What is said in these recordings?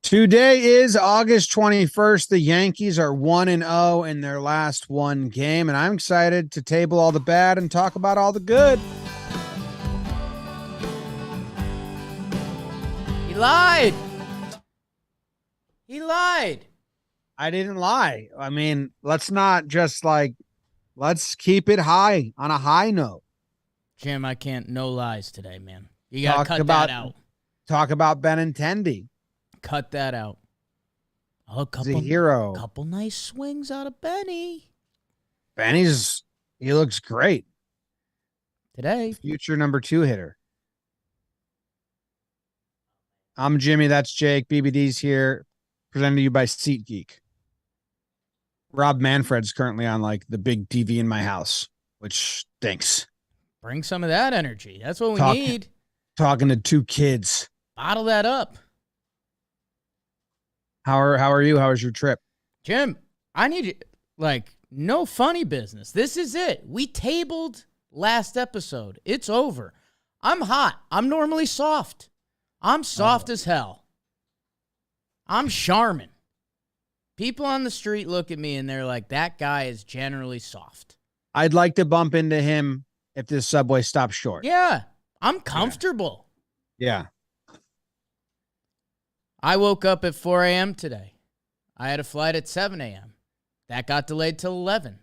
Today is August 21st. The Yankees are 1-0 in their last one game, and I'm excited to table all the bad and talk about all the good. He lied. He lied. I didn't lie. I mean, let's not just let's keep it high on a high note. Jim, I can't. No lies today, man. You got to cut about, that out. Talk about Benintendi. Cut that out. Oh, He's a hero. Couple nice swings out of Benny. He looks great. Today. Future number 2 hitter. I'm Jimmy. That's Jake. BBD's here. Presented to you by SeatGeek. Rob Manfred's currently on the big TV in my house, which stinks. Bring some of that energy. That's what we need. Talking to 2 kids. Bottle that up. How are you? How was your trip? Jim, I need you, no funny business. This is it. We tabled last episode. It's over. I'm hot. I'm normally soft. I'm soft as hell. I'm charming. People on the street look at me and they're like, that guy is generally soft. I'd like to bump into him if this subway stops short. Yeah, I'm comfortable. Yeah. I woke up at 4 a.m. today. I had a flight at 7 a.m. That got delayed till 11.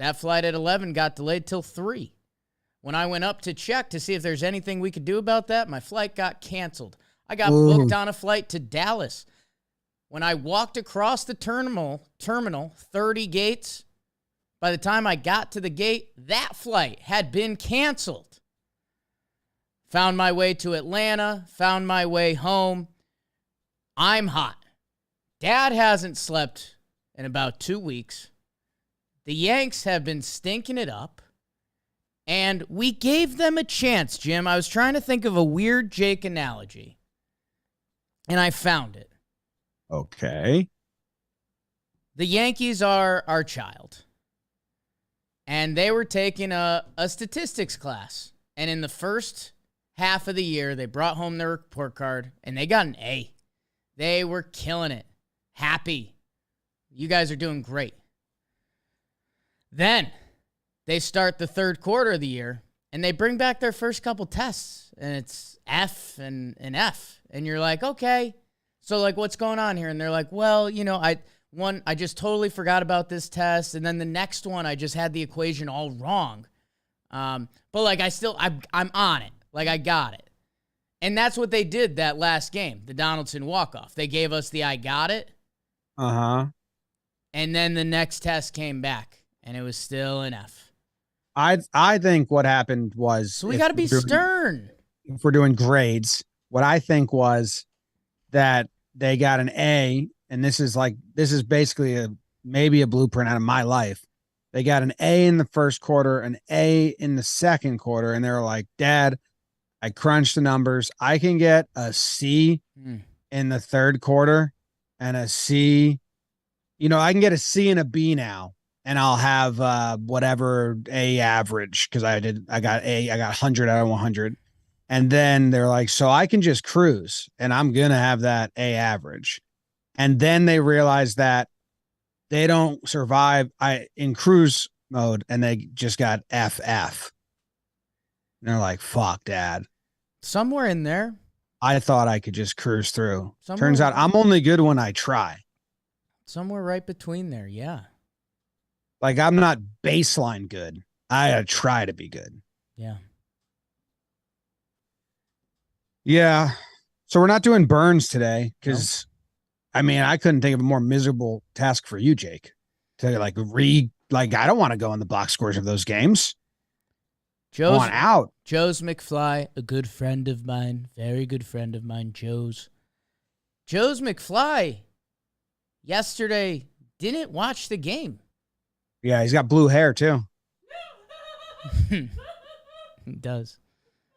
That flight at 11 got delayed till 3. When I went up to check to see if there's anything we could do about that, my flight got canceled. I got booked on a flight to Dallas. When I walked across the terminal, 30 gates, by the time I got to the gate, that flight had been canceled. Found my way to Atlanta, found my way home. I'm hot. Dad hasn't slept in about 2 weeks. The Yanks have been stinking it up. And we gave them a chance, Jim. I was trying to think of a weird Jake analogy. And I found it. Okay. The Yankees are our child. And they were taking a statistics class. And in the first half of the year, they brought home their report card. And they got an A. They were killing it. Happy. You guys are doing great. Then they start the third quarter of the year, and they bring back their first couple tests, and it's F and F. And you're like, okay, so what's going on here? And they're like, well, I just totally forgot about this test, and then the next one, I just had the equation all wrong. But I'm on it. I got it. And that's what they did that last game, the Donaldson walk-off. They gave us the I got it. Uh-huh. And then the next test came back, and it was still an F. I think what happened was... So we got to be stern. If we're doing grades, what I think was that they got an A, and this is basically maybe a blueprint out of my life. They got an A in the first quarter, an A in the second quarter, and they were like, Dad, I crunched the numbers. I can get a C in the third quarter and a C. I can get a C and a B now, and I'll have whatever A average because I got 100 out of 100. And then they're like, so I can just cruise, and I'm going to have that A average. And then they realized that they don't survive in cruise mode, and they just got FF. And they're like, fuck, Dad. Somewhere in there. I thought I could just cruise through. Turns out I'm only good when I try. Somewhere right between there, yeah. I'm not baseline good. I gotta try to be good. Yeah. Yeah. So we're not doing burns today because, I couldn't think of a more miserable task for you, Jake. To I don't want to go in the box scores of those games. Joe's out. Joe's McFly, a good friend of mine, very good friend of mine, Joe's McFly yesterday didn't watch the game. Yeah, he's got blue hair too. He does.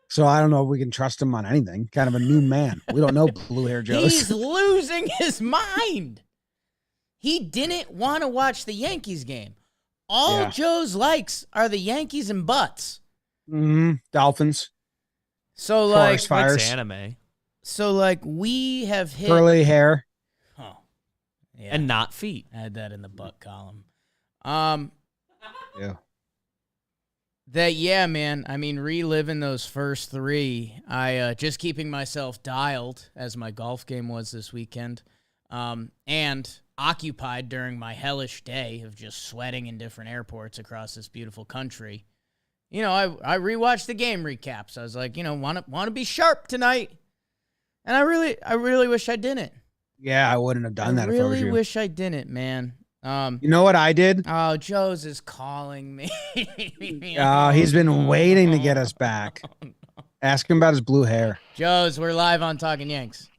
So I don't know if we can trust him on anything. Kind of a new man. We don't know blue hair Joe's. He's losing his mind. He didn't want to watch the Yankees game. All Joe's likes are the Yankees and butts. Dolphins. So Likes anime. So like we have hit curly hair. Oh, yeah. And not feet. I had that in the butt column. Yeah. That, yeah, man. I mean, reliving those first three. I just keeping myself dialed as my golf game was this weekend, and occupied during my hellish day of just sweating in different airports across this beautiful country. You know, I rewatched the game recaps. I was like, you know, want to be sharp tonight, and I really wish I didn't. Yeah, I wouldn't have done that if I was really you. wish I didn't, man. You know what I did? Oh, Joe's is calling me. He's been waiting to get us back. Ask him about his blue hair. Joe's, we're live on Talkin Yanks.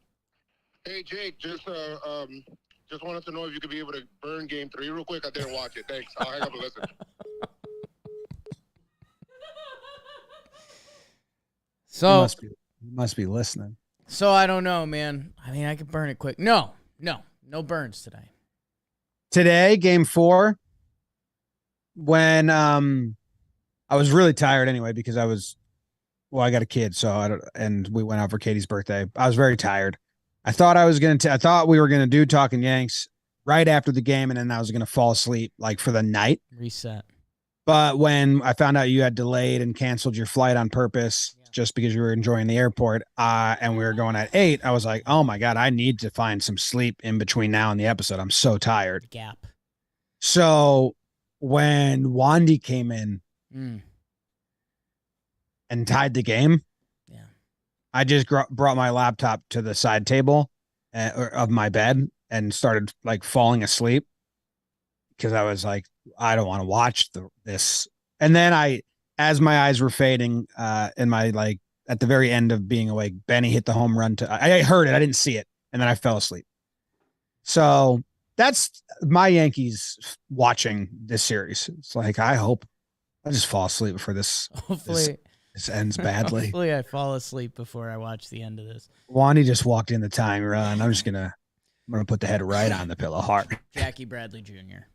Hey, Jake, just wanted to know if you could be able to burn Game 3 real quick. I didn't watch it. Thanks. I'll hang up and listen. So You must be listening. So I don't know, man. I mean, I could burn it quick. No burns today. Today, game 4, when I was really tired anyway because I got a kid, and we went out for Katie's birthday. I was very tired. I thought we were gonna do Talkin Yanks right after the game, and then I was gonna fall asleep like for the night. Reset. But when I found out you had delayed and canceled your flight on purpose just because you were enjoying the airport, and we were going at 8, I was like, oh my God, I need to find some sleep in between now and the episode. I'm so tired. Gap. So when Wandy came in and tied the game, I just brought my laptop to the side table of my bed and started like falling asleep because I was like, I don't want to watch this. And then as my eyes were fading, in my like at the very end of being awake, Benny hit the home run I heard it. I didn't see it. And then I fell asleep. So that's my Yankees watching this series. It's like, I hope I just fall asleep before this. Hopefully this ends badly. Hopefully I fall asleep before I watch the end of this. Wandy just walked in the tying run. I'm gonna put the head right on the pillow hard. Jackie Bradley Jr.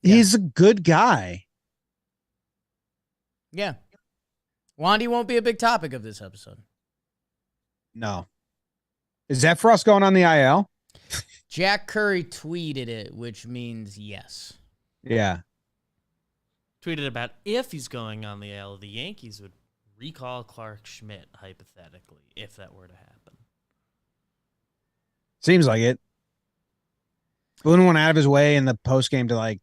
He's a good guy. Yeah. Wandy won't be a big topic of this episode. No. Is Efros going on the IL? Jack Curry tweeted it, which means yes. Yeah. Tweeted about if he's going on the AL, the Yankees would recall Clark Schmidt, hypothetically, if that were to happen. Seems like it. Boone went out of his way in the postgame to like,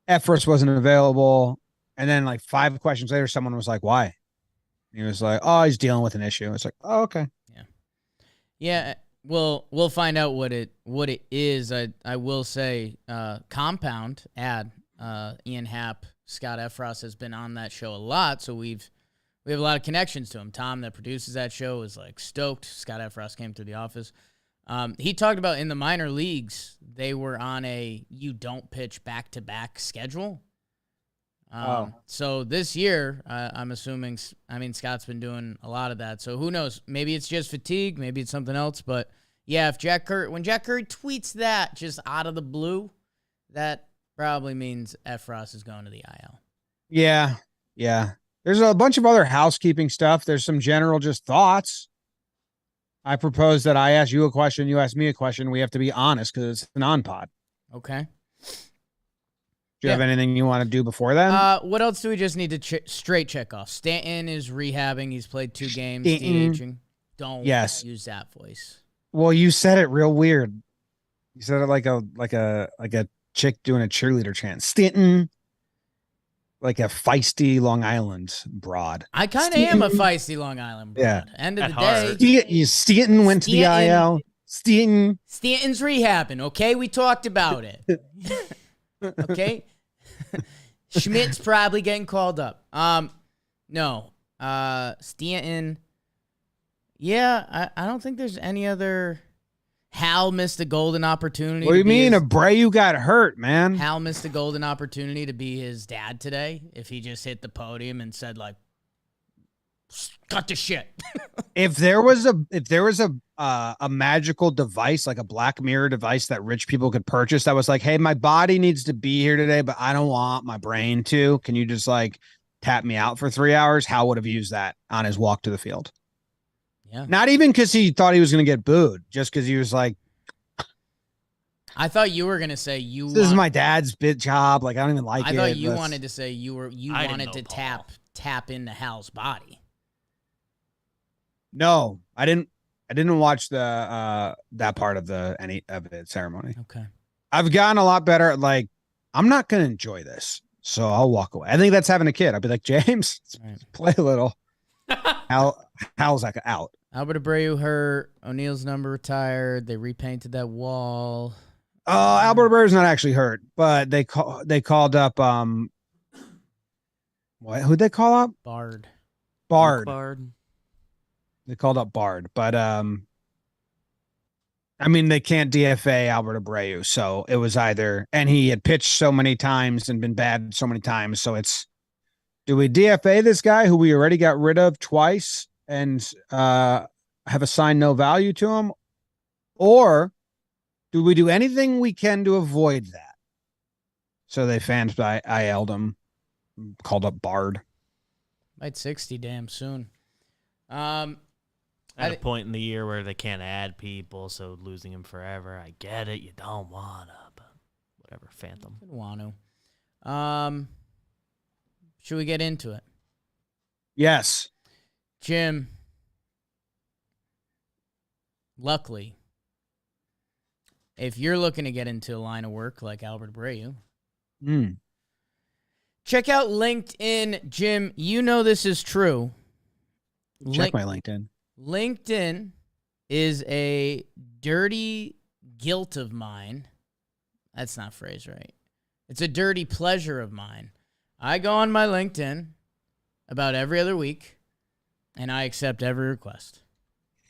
Efros wasn't available. And then like 5 questions later, someone was like, why? He was like, oh, he's dealing with an issue. It's like, oh, okay. Yeah. Yeah. We'll find out what it is. I will say, compound ad, Ian Happ, Scott Efros has been on that show a lot. So we have a lot of connections to him. Tom that produces that show is like stoked. Scott Efros came through the office. He talked about in the minor leagues, they were on a you don't pitch back-to-back schedule. So this year, I'm assuming, Scott's been doing a lot of that. So who knows? Maybe it's just fatigue. Maybe it's something else. But yeah, when Jack Curry tweets that just out of the blue, that probably means Efros is going to the IL. Yeah. Yeah. There's a bunch of other housekeeping stuff. There's some general just thoughts. I propose that I ask you a question, you ask me a question. We have to be honest because it's an on-pod. Okay. Do you have anything you want to do before then? What else do we just need to straight check off? Stanton is rehabbing. He's played 2 games. DHing. Don't use that voice. Well, you said it real weird. You said it like a chick doing a cheerleader chant. Stanton. Like a feisty Long Island broad. I kind of am a feisty Long Island broad. Yeah. End of the day. Stanton went to the IL. Stanton's rehabbing, okay? We talked about it. Okay? Schmidt's probably getting called up. No. Stanton. Yeah, I don't think there's any other. Hal missed a golden opportunity. What do you mean? Abreu got hurt, man. Hal missed a golden opportunity to be his dad today if he just hit the podium and said, like, cut the shit. If there was a magical device, like a Black Mirror device that rich people could purchase, that was like, hey, my body needs to be here today, but I don't want my brain to. Can you just like tap me out for 3 hours, Hal would have used that on his walk to the field. Yeah. Not even because he thought he was going to get booed, just because he was like, I thought you were going to say this is my dad's bit job. Like, I don't even like it. I thought you wanted to say you I didn't wanted know to Paul. tap into Hal's body. No, I didn't watch the that part of any of the ceremony. Okay. I've gotten a lot better at like, I'm not going to enjoy this, so I'll walk away. I think that's having a kid. I'll be like, James, Right. play a little. Hal's like out. Albert Abreu hurt. O'Neal's number retired. They repainted that wall. Albert Abreu's not actually hurt, but they called up who'd they call up? Bard. Bard. They called up Bard, but I mean, they can't DFA Albert Abreu, so it was either, and he had pitched so many times and been bad so many times, so it's, do we DFA this guy who we already got rid of twice and have assigned no value to him, or do we do anything we can to avoid that? So they fans IL'd him, called up Bard. Might 60 damn soon. At a point in the year where they can't add people, so losing him forever, I get it. You don't wanna, but whatever. Phantom. Didn't want to. Should we get into it? Yes. Jim, luckily, if you're looking to get into a line of work like Albert Abreu, check out LinkedIn. Jim, you know this is true. Check my LinkedIn. LinkedIn is a dirty guilt of mine. That's not phrased right. It's a dirty pleasure of mine. I go on my LinkedIn about every other week, and I accept every request.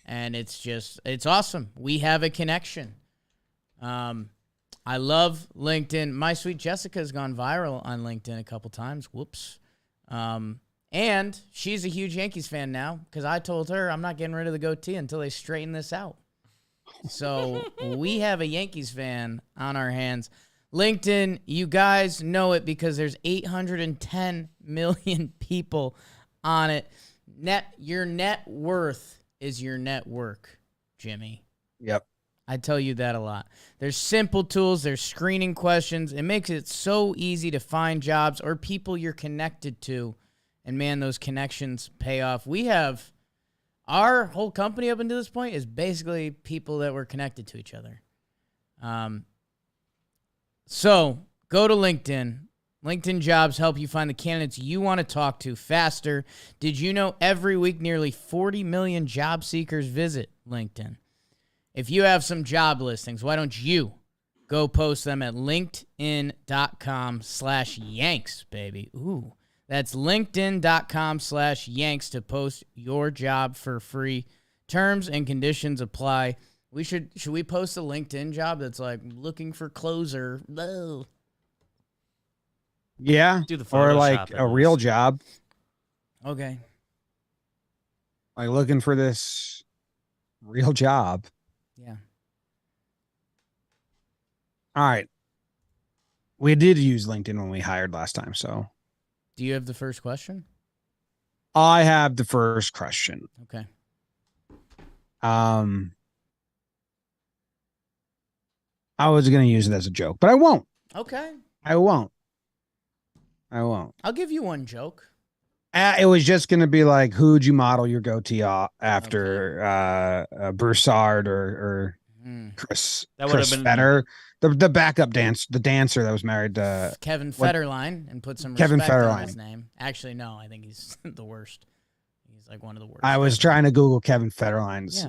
And it's awesome. We have a connection. I love LinkedIn. My sweet Jessica has gone viral on LinkedIn a couple times. Whoops. And she's a huge Yankees fan now because I told her I'm not getting rid of the goatee until they straighten this out. So we have a Yankees fan on our hands. LinkedIn, you guys know it because there's 810 million people on it. Your net worth is your network, Jimmy. Yep. I tell you that a lot. There's simple tools. There's screening questions. It makes it so easy to find jobs or people you're connected to. And, man, those connections pay off. We have our whole company up until this point is basically people that were connected to each other. So go to LinkedIn. LinkedIn Jobs help you find the candidates you want to talk to faster. Did you know every week nearly 40 million job seekers visit LinkedIn? If you have some job listings, why don't you go post them at linkedin.com/Yanks, baby. Ooh. That's linkedin.com/Yanks to post your job for free. Terms and conditions apply. Should we post a LinkedIn job that's like looking for closer? No. Yeah. Do the or Photoshop like at a real least. job. Okay. Like looking for this real job. Yeah. All right. We did use LinkedIn when we hired last time, so. Do you have the first question? I have the first question. Okay. I was going to use it as a joke, but I won't. Okay. I won't. I'll give you one joke. It was just going to be like, who'd you model your goatee after? Broussard or Chris? That would have Chris been Fetter, the backup the dancer that was married to Kevin Federline, and put some Kevin respect on Federline. his name. Actually, no, I think he's the worst. He's like one of the worst. I was trying to Google Kevin Federline's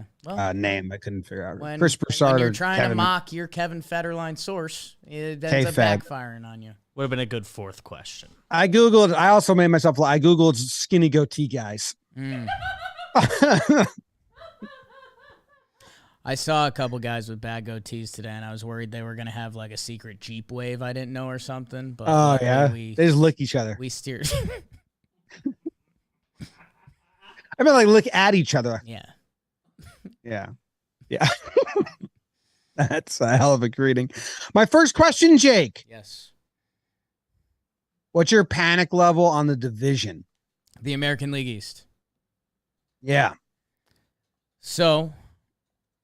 name. I couldn't figure out. Chris Broussard. When you're or trying Kevin, to mock your Kevin Federline source, it ends up backfiring on you. Would have been a good fourth question. I Googled. I also made myself. I Googled skinny goatee guys. I saw a couple guys with bad goatees today, and I was worried they were going to have like a secret Jeep wave I didn't know or something. But oh yeah, they just lick each other. We steered. I mean, like look at each other. Yeah. Yeah. That's a hell of a greeting. My first question, Jake. Yes. What's your panic level on the division? The American League East. Yeah. So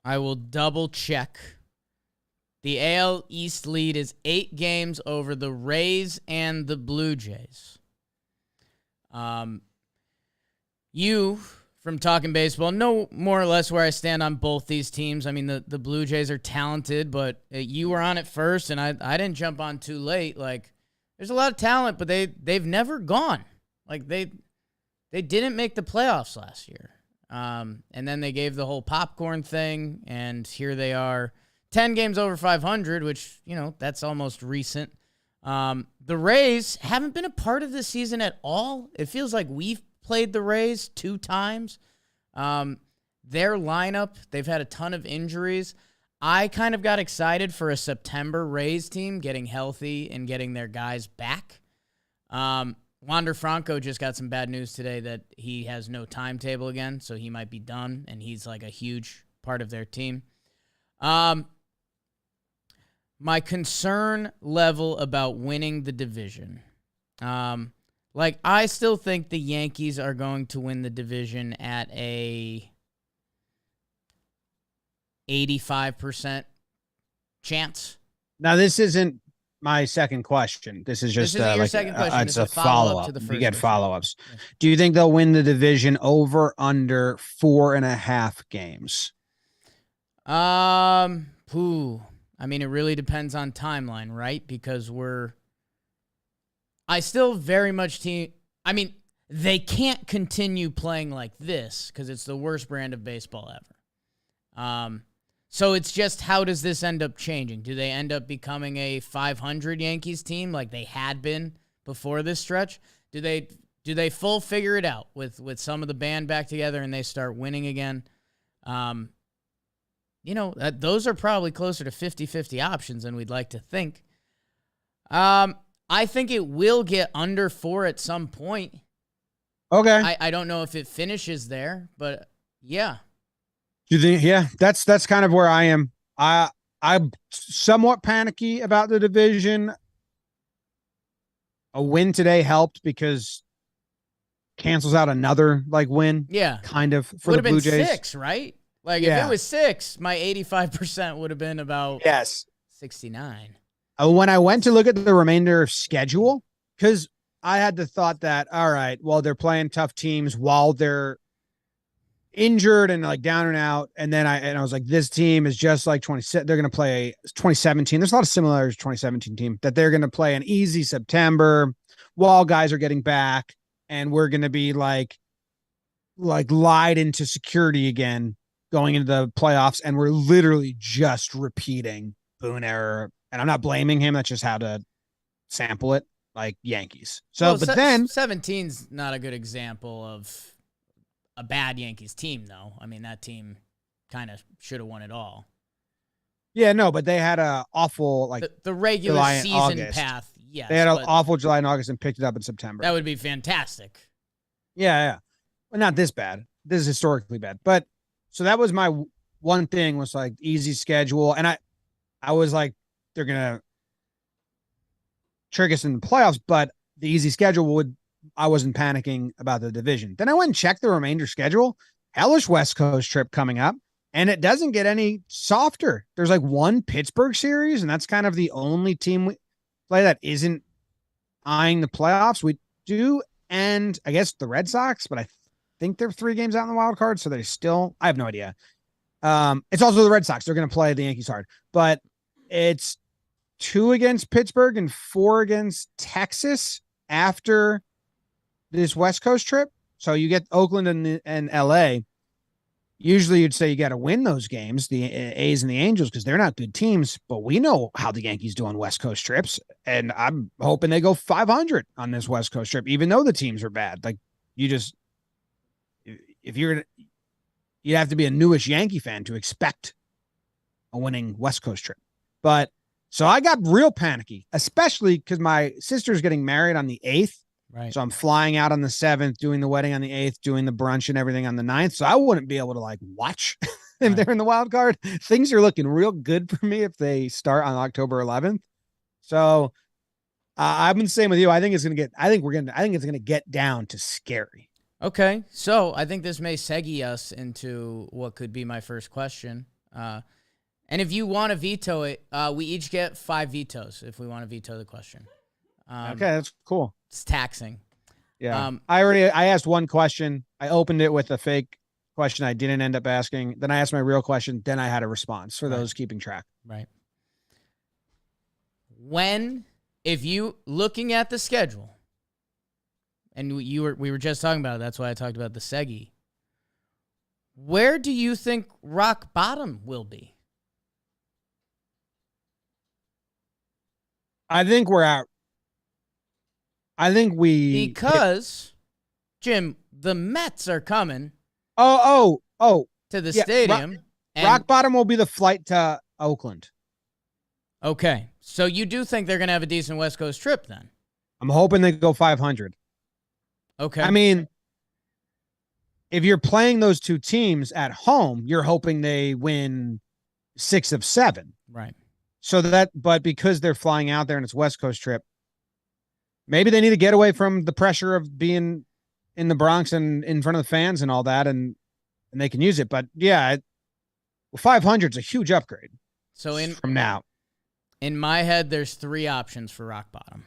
I will double check. The AL East lead is 8 games over the Rays and the Blue Jays. You, from Talking Baseball, know more or less where I stand on both these teams. I mean, the Blue Jays are talented, but you were on it first, and I didn't jump on too late. Like, there's a lot of talent, but they've never gone. Like, they didn't make the playoffs last year. And then they gave the whole popcorn thing, and here they are, 10 games over 500, which, that's almost recent. The Rays haven't been a part of this season at all. It feels like we've played the Rays 2 times. Their lineup, they've had a ton of injuries. I kind of got excited for a September Rays team getting healthy and getting their guys back. Wander Franco just got some bad news today that he has no timetable again, so he might be done, and he's like a huge part of their team. My concern level about winning the division. I still think the Yankees are going to win the division at a 85% chance. Now, this isn't my second question. This is just your second question. It's a follow-up. To the first You get question. follow-ups. Yes. Do you think they'll win the division over under 4.5 games? I mean, it really depends on timeline, right? Because I still very much they can't continue playing like this because it's the worst brand of baseball ever. So it's just, how does this end up changing? Do they end up becoming a 500 Yankees team like they had been before this stretch? Do they full figure it out with some of the band back together and they start winning again? Those are probably closer to 50-50 options than we'd like to think. I think it will get under 4 at some point. Okay. I don't know if it finishes there, but yeah. You think? Yeah, that's kind of where I am. I'm somewhat panicky about the division. A win today helped because cancels out another win. Yeah, kind of for would the Blue Jays. 6, right? If it was 6, my 85% would have been about 69. When I went to look at the remainder of schedule, because I had the thought that, all right, well, they're playing tough teams while they're injured and down and out. And then I was like, this team is just like 20. They're going to play 2017. There's a lot of similarities to 2017 team that they're going to play an easy September while guys are getting back. And we're going to be like lied into security again going into the playoffs. And we're literally just repeating Boone error. And I'm not blaming him. That's just how to sample it, like Yankees. So, but then 17's not a good example of a bad Yankees team, though. I mean, that team kind of should have won it all. Yeah, no, but they had a awful the regular July and season August. path. Yes, they had an awful July and August and picked it up in September. That would be fantastic. Yeah. Well, not this bad. This is historically bad. But so that was my one thing was easy schedule. And I was like, they're going to trick us in the playoffs, but the easy schedule I wasn't panicking about the division. Then I went and checked the remainder schedule. Hellish West Coast trip coming up, and it doesn't get any softer. There's one Pittsburgh series, and that's kind of the only team we play that isn't eyeing the playoffs. We do, and I guess the Red Sox, but I think they're 3 games out in the wild card, so I have no idea. It's also the Red Sox. They're going to play the Yankees hard, but it's 2 against Pittsburgh and 4 against Texas after this West Coast trip. So you get Oakland and LA. Usually you'd say you got to win those games, the A's and the Angels, because they're not good teams, but we know how the Yankees do on West Coast trips. And I'm hoping they go 500 on this West Coast trip, even though the teams are bad. You'd have to be a newish Yankee fan to expect a winning West Coast trip. But so I got real panicky, especially because my sister's getting married on the 8th. Right. So I'm flying out on the 7th, doing the wedding on the 8th, doing the brunch and everything on the 9th. So I wouldn't be able to watch if they're in the wild card. Things are looking real good for me if they start on October 11th. So I've been saying with you, I think it's gonna get down to scary. Okay, so I think this may segue us into what could be my first question. And if you want to veto it, we each get 5 vetoes if we want to veto the question. Okay, that's cool. It's taxing. Yeah. I asked one question. I opened it with a fake question I didn't end up asking. Then I asked my real question. Then I had a response for those keeping track. Right. If you looking at the schedule, and we were just talking about it, that's why I talked about the Segi. Where do you think rock bottom will be? I think we're out. Because Jim, the Mets are coming. To the stadium. Rock bottom will be the flight to Oakland. Okay, so you do think they're going to have a decent West Coast trip then? I'm hoping they go 500. Okay. I mean, if you're playing those two teams at home, you're hoping they win 6 of 7. Right. But because they're flying out there and it's West Coast trip, maybe they need to get away from the pressure of being in the Bronx and in front of the fans and all that, and they can use it. But yeah, 500 is a huge upgrade. So from now, in my head, there's 3 options for rock bottom.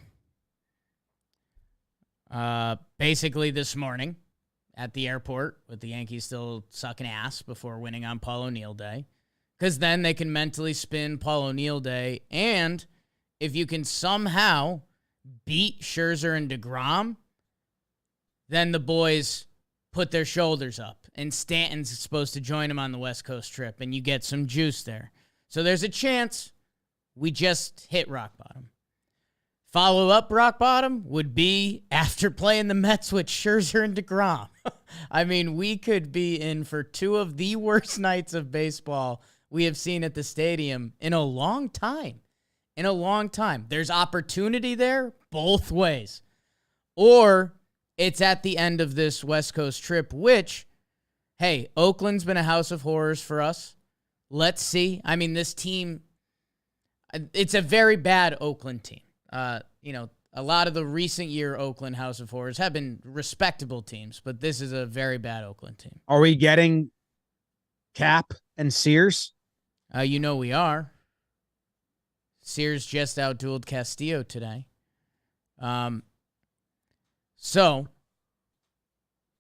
Basically this morning at the airport with the Yankees still sucking ass before winning on Paul O'Neill Day, because then they can mentally spin Paul O'Neill Day, and if you can somehow beat Scherzer and DeGrom, then the boys put their shoulders up, and Stanton's supposed to join him on the West Coast trip, and you get some juice there. So there's a chance we just hit rock bottom. Follow-up rock bottom would be after playing the Mets with Scherzer and DeGrom. I mean, we could be in for 2 of the worst nights of baseball we have seen at the stadium in a long time. In a long time. There's opportunity there both ways. Or it's at the end of this West Coast trip, which, hey, Oakland's been a house of horrors for us. Let's see. I mean, this team, it's a very bad Oakland team. A lot of the recent year Oakland House of Horrors have been respectable teams, but this is a very bad Oakland team. Are we getting Cap and Sears? We are. Sears just outdueled Castillo today. So,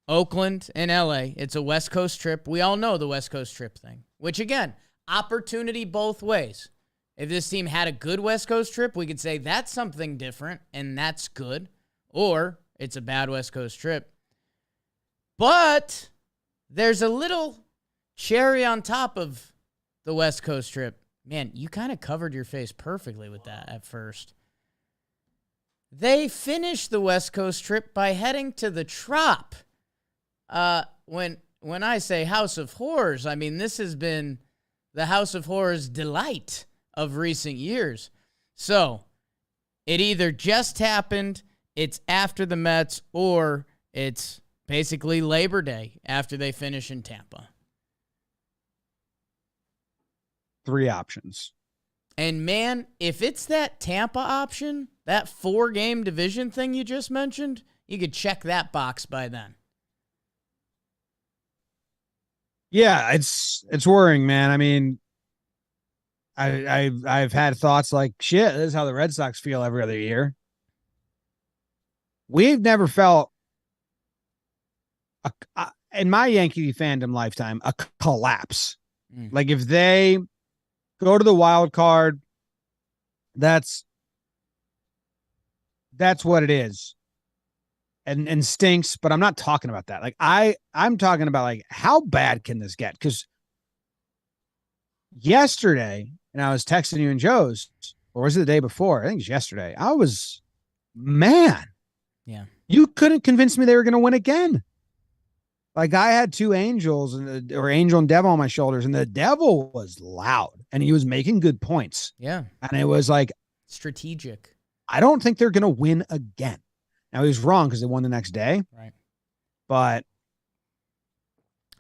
Oakland and LA, it's a West Coast trip. We all know the West Coast trip thing, which again, opportunity both ways. If this team had a good West Coast trip, we could say that's something different and that's good. Or it's a bad West Coast trip. But there's a little cherry on top of the West Coast trip. Man, you kind of covered your face perfectly with that at first. They finished the West Coast trip by heading to the Trop. When I say House of Horrors, I mean this has been the House of Horrors delight of recent years. So, it either just happened, it's after the Mets, or it's basically Labor Day after they finish in Tampa. 3 options. And man, if it's that Tampa option, that 4-game division thing you just mentioned, you could check that box by then. Yeah, it's worrying, man. I mean, I've had thoughts like, shit, this is how the Red Sox feel every other year. We've never felt, in my Yankee fandom lifetime, a collapse. Like if they go to the wild card, that's what it is. And stinks, but I'm not talking about that. Like I'm talking about like how bad can this get? Because yesterday, and I was texting you and Joe's, or was it the day before? I think it's yesterday. I was, man. Yeah. You couldn't convince me they were going to win again. Like I had 2 angels or Angel and Devil on my shoulders, and the Devil was loud and he was making good points. Yeah. And it was like strategic. I don't think they're going to win again. Now he was wrong because they won the next day. Right. But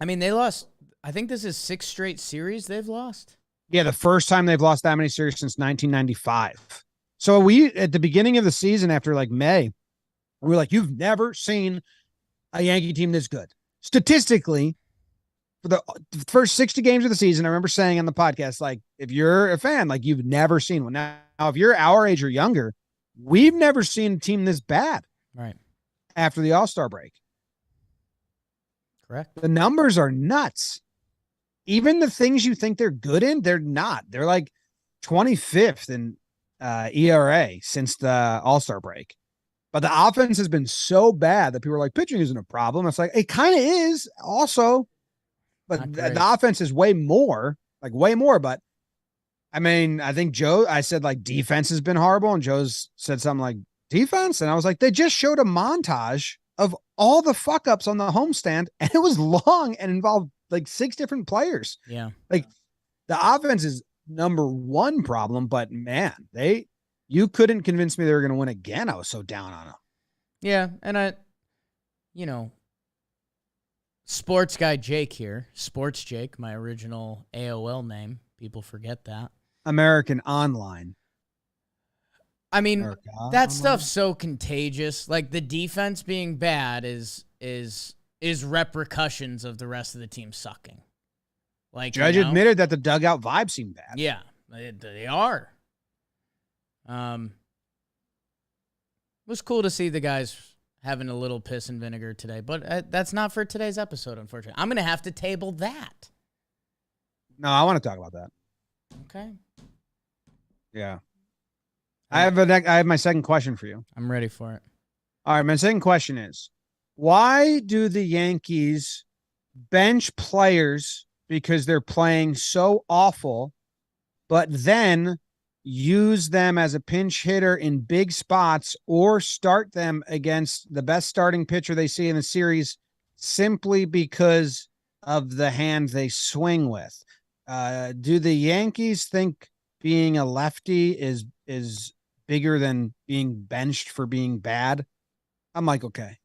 I mean, they lost. I think this is 6 straight series they've lost. Yeah, the first time they've lost that many series since 1995. So we, at the beginning of the season, after like May, we were like, you've never seen a Yankee team this good. Statistically, for the first 60 games of the season, I remember saying on the podcast, like, if you're a fan, like, you've never seen one. Now, if you're our age or younger, we've never seen a team this bad. Right. After the All-Star break. Correct. The numbers are nuts. Even the things you think they're good in, they're not. They're like 25th in ERA since the All-Star break. But the offense has been so bad that people are like, pitching isn't a problem. It's like, it kind of is also. But the offense is way more. But I mean, I think I said like defense has been horrible. And Joe's said something like defense. And I was like, they just showed a montage of all the fuck ups on the homestand. And it was long and involved like 6 different players. Yeah. Like the offense is number one problem. But man, you couldn't convince me they were going to win again. I was so down on them. Yeah. And sports guy Jake here. Sports Jake, my original AOL name. People forget that. American Online. I mean, that stuff's so contagious. Like the defense being bad is repercussions of the rest of the team sucking. Like Judge admitted that the dugout vibes seem bad. Yeah, they are. It was cool to see the guys having a little piss and vinegar today, but that's not for today's episode, unfortunately. I'm going to have to table that. No, I want to talk about that. Okay. Yeah. I have my second question for you. I'm ready for it. All right, my second question is, why do the Yankees bench players because they're playing so awful, but then use them as a pinch hitter in big spots or start them against the best starting pitcher they see in the series simply because of the hand they swing with? Do the Yankees think being a lefty is bigger than being benched for being bad? I'm like, okay.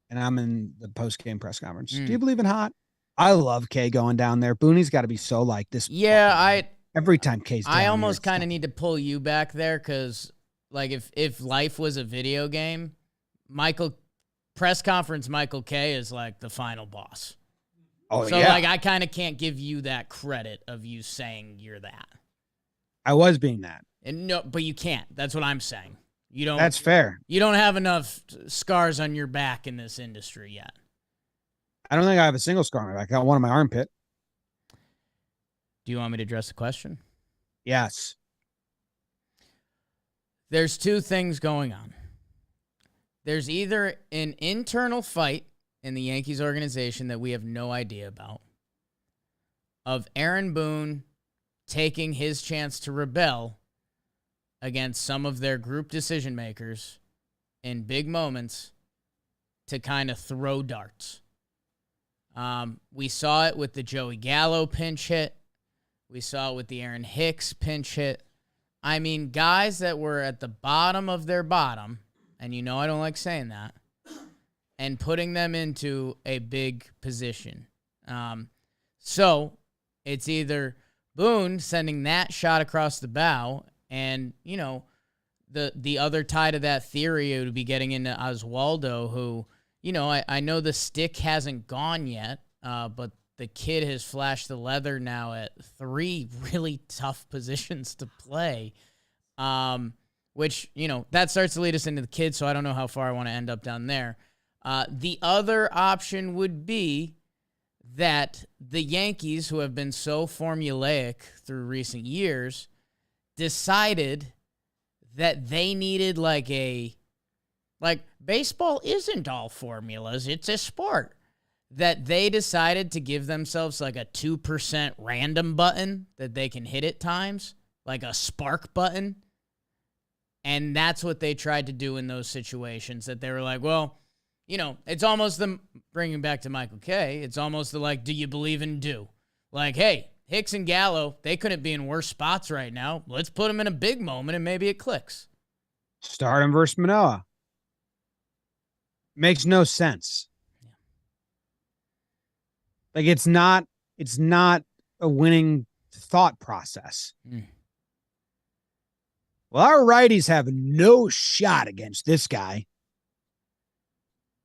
And I'm in the post-game press conference. Do you believe in hot? I love Kay going down there. Booney's got to be so like this. Yeah, every time Kay's down I almost kind of need to pull you back there because, like, if life was a video game, press conference Michael Kay is like the final boss. Oh, so, yeah. like, I kind of can't give you that credit of you saying you're that. I was being that. And no, but you can't. That's what I'm saying. You don't. That's fair. You don't have enough scars on your back in this industry yet. I don't think I have a single scar on my back. I got one on my armpit. Do you want me to address the question? Yes. There's 2 things going on. There's either an internal fight in the Yankees organization that we have no idea about of Aaron Boone taking his chance to rebel against some of their group decision makers in big moments to kind of throw darts. We saw it with the Joey Gallo pinch hit. We saw it with the Aaron Hicks pinch hit. I mean, guys that were at the bottom of their bottom, and you know I don't like saying that, and putting them into a big position. So it's either Boone sending that shot across the bow, and, you know, the other tie to that theory would be getting into Oswaldo, who, you know, I know the stick hasn't gone yet, but the kid has flashed the leather now at 3 really tough positions to play, which, you know, that starts to lead us into the kid, so I don't know how far I want to end up down there. The other option would be that the Yankees, who have been so formulaic through recent years, decided that they needed like baseball isn't all formulas, it's a sport. That they decided to give themselves like a 2% random button that they can hit at times, like a spark button. And that's what they tried to do in those situations, that they were like, well, you know, it's almost them bringing back to Michael Kay. It's almost the like, do you believe in do? Like, hey, Hicks and Gallo, they couldn't be in worse spots right now. Let's put them in a big moment and maybe it clicks. Start him versus Manoah. Makes no sense. Yeah. Like it's not a winning thought process. Well, our righties have no shot against this guy.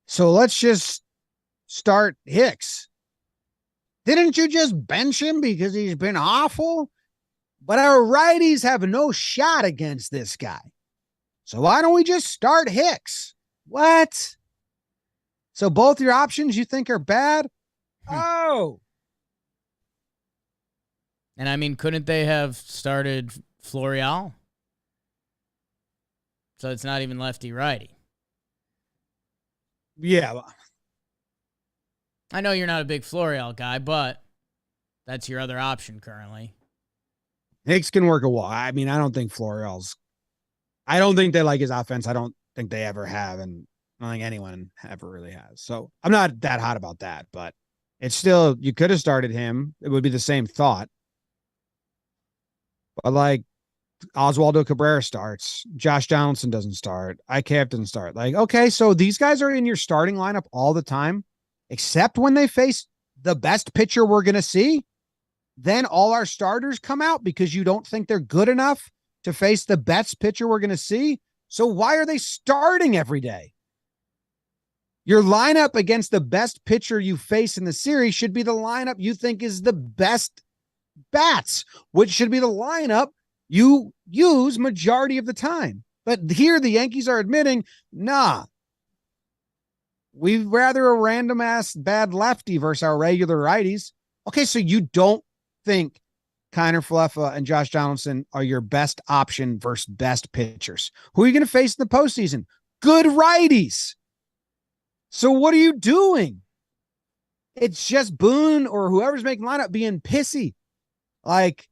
So let's just start Hicks. Didn't you just bench him because he's been awful? But our righties have no shot against this guy. So why don't we just start Hicks? What? So both your options you think are bad? Oh. And I mean, couldn't they have started Florial? So it's not even lefty-righty. Yeah. I know you're not a big Florial guy, but that's your other option currently. Hicks can work a wall. I mean, I don't think Florial's. I don't think they like his offense. I don't think they ever have, and I don't think anyone ever really has. So I'm not that hot about that, but it's still, you could have started him. It would be the same thought. But like, Oswaldo Cabrera starts. Josh Donaldson doesn't start. IKF doesn't start. Like, okay, so these guys are in your starting lineup all the time, except when they face the best pitcher we're going to see. Then all our starters come out because you don't think they're good enough to face the best pitcher we're going to see. So why are they starting every day? Your lineup against the best pitcher you face in the series should be the lineup you think is the best bats, which should be the lineup you use majority of the time. But here the Yankees are admitting, nah, we'd rather a random ass bad lefty versus our regular righties. Okay, so you don't think Kiner Falefa and Josh Donaldson are your best option versus best pitchers. Who are you going to face in the postseason? Good righties. So what are you doing? It's just Boone or whoever's making lineup being pissy. Like,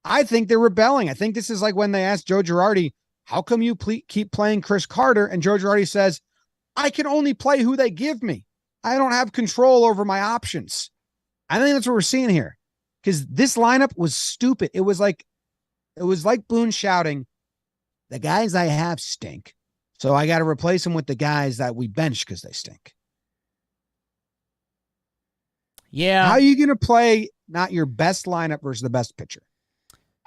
I think they're rebelling. I think this is like when they asked Joe Girardi, how come you keep playing Chris Carter? And Joe Girardi says, I can only play who they give me. I don't have control over my options. I think that's what we're seeing here. Because this lineup was stupid. It was like Boone shouting, the guys I have stink. So I got to replace them with the guys that we bench because they stink. Yeah. How are you going to play not your best lineup versus the best pitcher?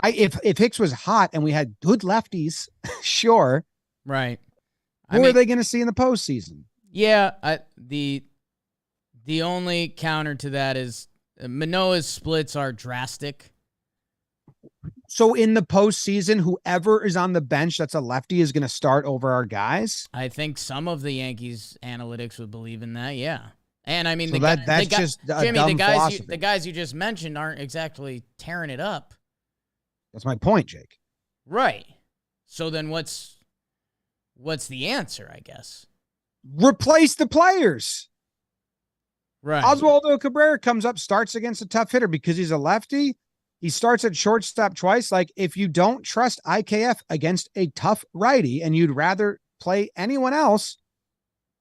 If Hicks was hot and we had good lefties, sure. Right. Who are they going to see in the postseason? Yeah. The only counter to that is Manoah's splits are drastic. So in the postseason, whoever is on the bench that's a lefty is going to start over our guys? I think some of the Yankees analytics would believe in that, yeah. And I mean, so that's just a Jimmy, dumb the guys you just mentioned aren't exactly tearing it up. That's my point, Jake. Right. So then what's the answer, I guess? Replace the players. Right. Oswaldo Cabrera comes up, starts against a tough hitter because he's a lefty. He starts at shortstop twice. Like, if you don't trust IKF against a tough righty and you'd rather play anyone else,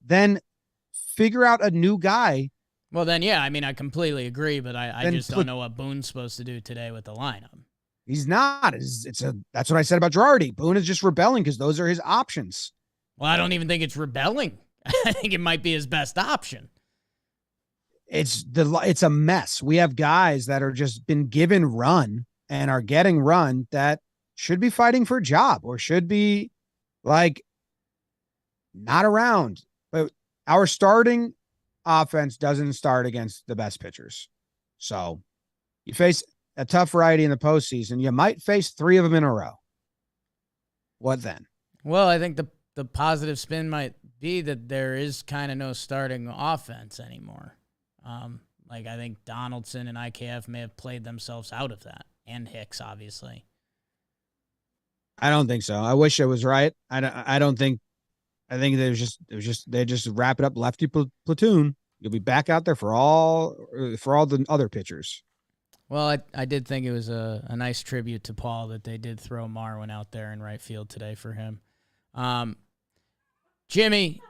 then figure out a new guy. Well, then, yeah, I mean, I completely agree, but I just don't know what Boone's supposed to do today with the lineup. He's not. That's what I said about Girardi. Boone is just rebelling because those are his options. Well, I don't even think it's rebelling. I think it might be his best option. It's a mess. We have guys that are just been given run and are getting run that should be fighting for a job or should be like not around. But our starting offense doesn't start against the best pitchers. So you face a tough righty in the postseason. You might face 3 of them in a row. What then? Well, I think the positive spin might be that there is kind of no starting offense anymore. Like, I think Donaldson and IKF may have played themselves out of that, and Hicks, obviously. I don't think so. I wish I was right. I don't think. I think they just wrap it up lefty platoon. You'll be back out there for all the other pitchers. Well, I did think it was a nice tribute to Paul that they did throw Marwin out there in right field today for him. Jimmy,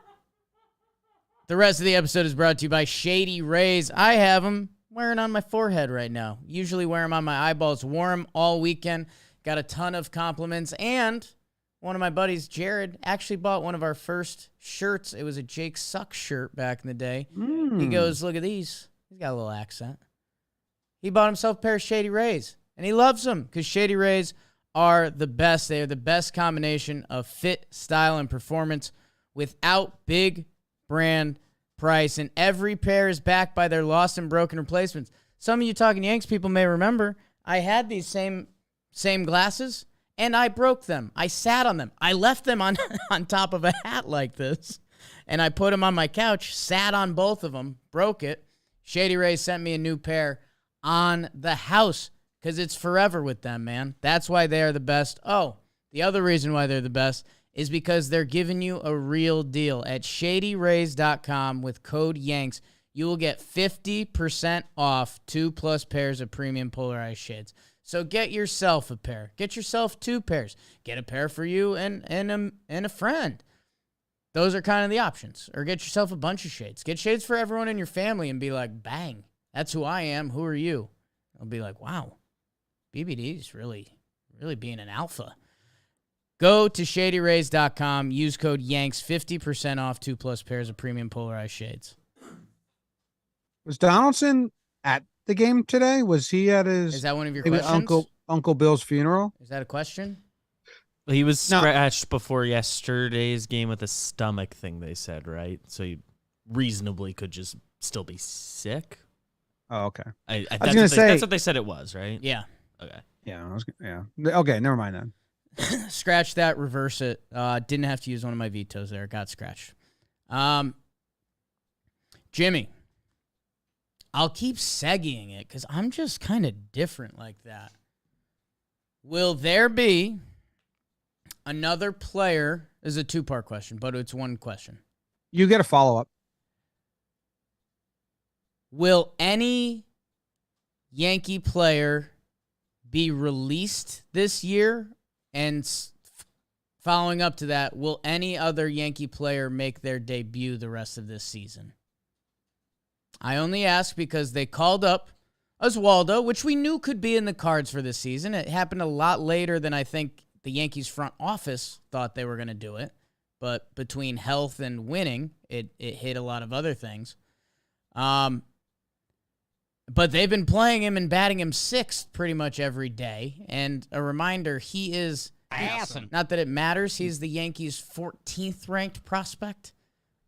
the rest of the episode is brought to you by Shady Rays. I have them wearing on my forehead right now. Usually wear them on my eyeballs. Wore them all weekend. Got a ton of compliments. And one of my buddies, Gerrit, actually bought one of our first shirts. It was a Jake Sucks shirt back in the day. He goes, look at these. He's got a little accent. He bought himself a pair of Shady Rays. And he loves them because Shady Rays are the best. They are the best combination of fit, style, and performance without big brand price. And every pair is backed by their lost and broken replacements. Some of you Talking Yanks people may remember I had these same glasses, and I broke them. I sat on them. I left them on top of a hat like this, and I put them on my couch, sat on both of them, broke it. Shady Rays sent me a new pair on the house because it's forever with them, man. That's why they are the best. Oh, the other reason why they're the best is because they're giving you a real deal. At ShadyRays.com with code YANKS, you will get 50% off 2+ pairs of premium polarized shades. So get yourself a pair. Get yourself 2 pairs. Get a pair for you and a friend. Those are kind of the options. Or get yourself a bunch of shades. Get shades for everyone in your family and be like, bang, that's who I am. Who are you? I'll be like, wow, BBD's really being an alpha. Go to ShadyRays.com. Use code YANKS, 50% off 2+ pairs of premium polarized shades. Was Donaldson at the game today? Was he at his... Is that one of your questions? Uncle Bill's funeral? Is that a question? He was scratched before yesterday's game with a stomach thing, they said, right? So he reasonably could just still be sick. Oh, okay. I was going to say... That's what they said it was, right? Yeah. Okay. Yeah. Okay, never mind then. Scratch that, reverse it. Didn't have to use one of my vetoes there. Got scratched. Jimmy, I'll keep segging it because I'm just kind of different like that. Will there be another player? This is a 2-part question, but it's one question. You get a follow-up. Will any Yankee player be released this year? And following up to that, will any other Yankee player make their debut the rest of this season? I only ask because they called up Oswaldo, which we knew could be in the cards for this season. It happened a lot later than I think the Yankees front office thought they were going to do it. But between health and winning, it hit a lot of other things. But they've been playing him and batting him 6th pretty much every day. And a reminder, he is, awesome. Not that it matters, he's the Yankees' 14th ranked prospect.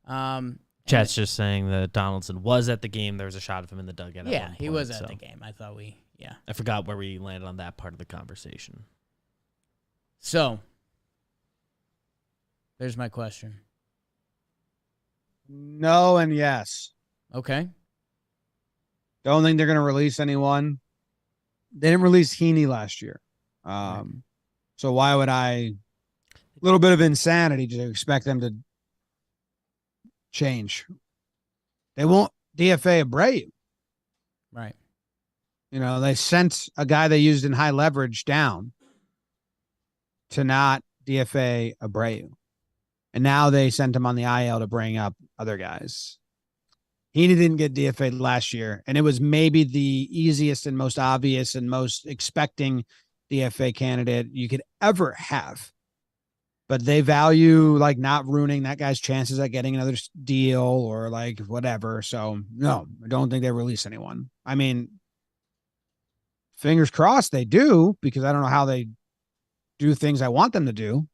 Chat's just saying that Donaldson was at the game. There was a shot of him in the dugout. Yeah, he was at the game. I forgot where we landed on that part of the conversation. So, there's my question. No and yes. Okay. Don't think they're going to release anyone. They didn't release Heaney last year. So why would a little bit of insanity to expect them to change? They won't DFA Abreu. Right. They sent a guy they used in high leverage down to not DFA Abreu. And now they sent him on the IL to bring up other guys. He didn't get DFA'd last year, and it was maybe the easiest and most obvious and most expecting DFA candidate you could ever have. But they value not ruining that guy's chances at getting another deal or whatever. So no, I don't think they release anyone. I mean, fingers crossed they do, because I don't know how they do things I want them to do,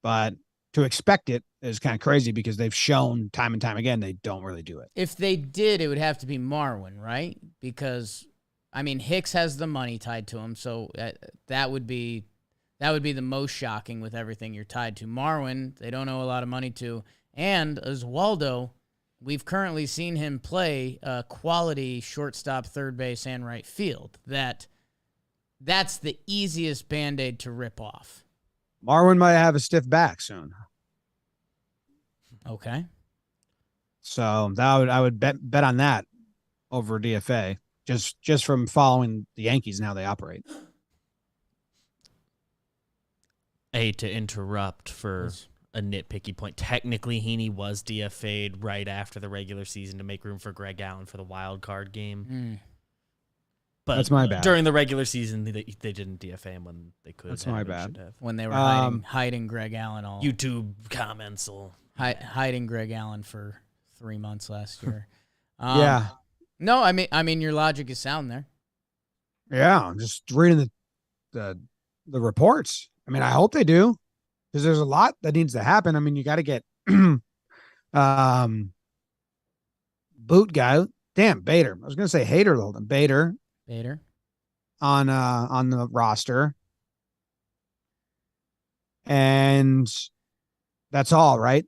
but to expect it is kind of crazy because they've shown time and time again they don't really do it. If they did, it would have to be Marwin, right? Because, Hicks has the money tied to him, so that would be the most shocking with everything you're tied to. Marwin, they don't owe a lot of money to. And Oswaldo, we've currently seen him play quality shortstop, third base, and right field. That's the easiest Band-Aid to rip off. Marwin might have a stiff back soon. Okay. So I would bet on that over DFA, just from following the Yankees and how they operate. I hate to interrupt for a nitpicky point. Technically, Heaney was DFA'd right after the regular season to make room for Greg Allen for the wild card game. But that's my bad. During the regular season, they didn't DFA him when they could. That's my bad. When they were hiding Greg Allen all. YouTube comments will. Hiding Greg Allen for 3 months last year. Yeah. No, I mean your logic is sound there. Yeah, I'm just reading the the reports. I mean, I hope they do, because there's a lot that needs to happen. I mean, you got to get boot guy. Damn, Bader. I was gonna say Hater the whole time. Bader on the roster. And that's all, right?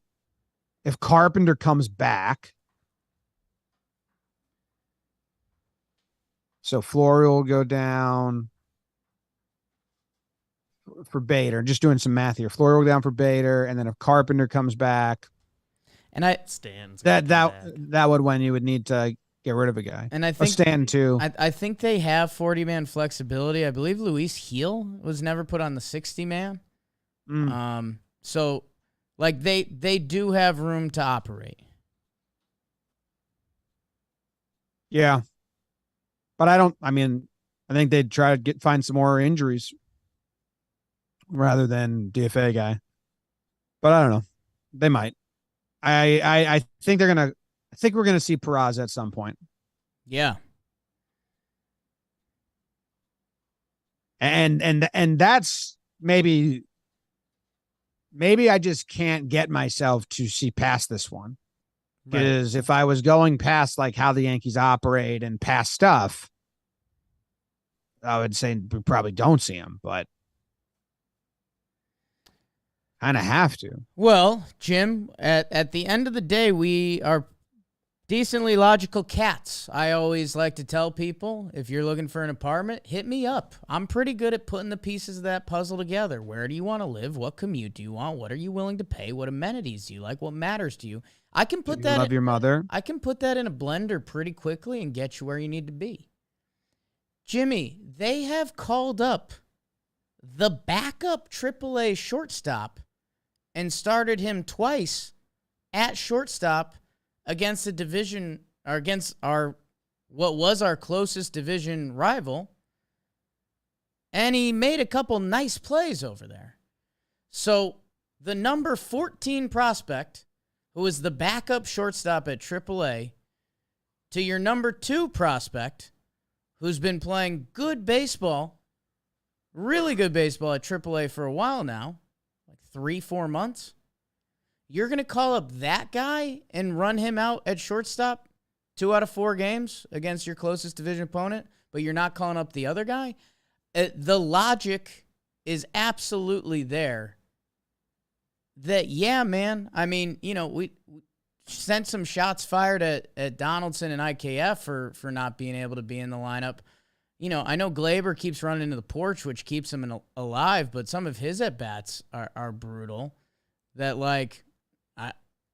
If Carpenter comes back, so Flory will go down for Bader. Just doing some math here. Flory will go down for Bader, and then if Carpenter comes back, and Stan's that would when you would need to get rid of a guy. And I think Stan too. I think they have 40-man flexibility. I believe Luis Heel was never put on the 60-man. So like they do have room to operate. Yeah. But I think they'd try to find some more injuries rather than DFA guy. But I don't know. They might. I think we're gonna see Peraza at some point. Yeah. And that's maybe I just can't get myself to see past this one. Because if I was going past like how the Yankees operate and past stuff, I would say we probably don't see him, but kind of have to. Well, Jim, at the end of the day, we are decently logical cats. I always like to tell people, if you're looking for an apartment, hit me up. I'm pretty good at putting the pieces of that puzzle together. Where do you want to live? What commute do you want? What are you willing to pay? What amenities do you like? What matters to you? I can put that. Love your mother. I can put that in a blender pretty quickly and get you where you need to be. Jimmy, they have called up the backup AAA shortstop and started him twice at shortstop against a division, or against what was our closest division rival, and he made a couple nice plays over there. So the number 14 prospect, who is the backup shortstop at AAA, to your number 2 prospect, who's been playing good baseball, really good baseball at AAA for a while now, like 3-4 months. You're going to call up that guy and run him out at shortstop 2 out of 4 games against your closest division opponent, but you're not calling up the other guy? The logic is absolutely there that, yeah, man, I mean, we sent some shots fired at Donaldson and IKF for not being able to be in the lineup. I know Glaber keeps running into the porch, which keeps him alive, but some of his at-bats are brutal. That, like,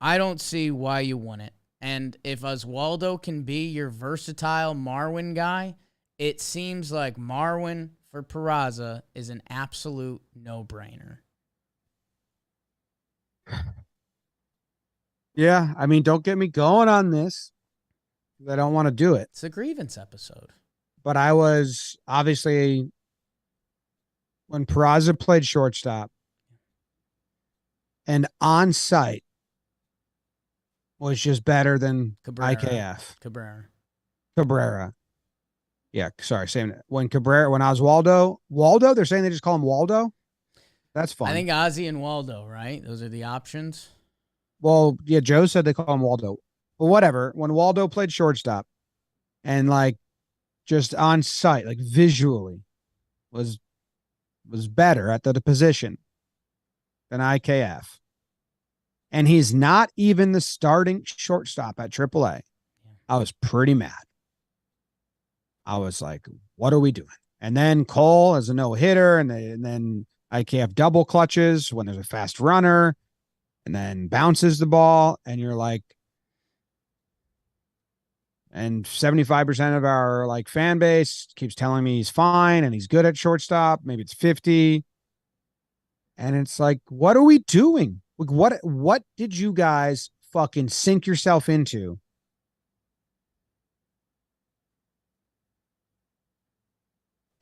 I don't see why you wouldn't. And if Oswaldo can be your versatile Marwin guy, it seems like Marwin for Peraza is an absolute no-brainer. Yeah, I mean, don't get me going on this. I don't want to do it. It's a grievance episode. But I was obviously, when Peraza played shortstop and on site was just better than IKF. Cabrera. Yeah, sorry, same. When Waldo, they're saying they just call him Waldo. That's fine. I think Ozzy and Waldo, right? Those are the options. Well, yeah, Joe said they call him Waldo. But whatever. When Waldo played shortstop and like just on site, like visually was better at the position than IKF. And he's not even the starting shortstop at AAA. I was pretty mad. I was like, what are we doing? And then Cole as a no-hitter, and then IKF double clutches when there's a fast runner, and then bounces the ball, and you're like, and 75% of our like fan base keeps telling me he's fine and he's good at shortstop. Maybe it's 50. And it's like, what are we doing? Like, what did you guys fucking sink yourself into?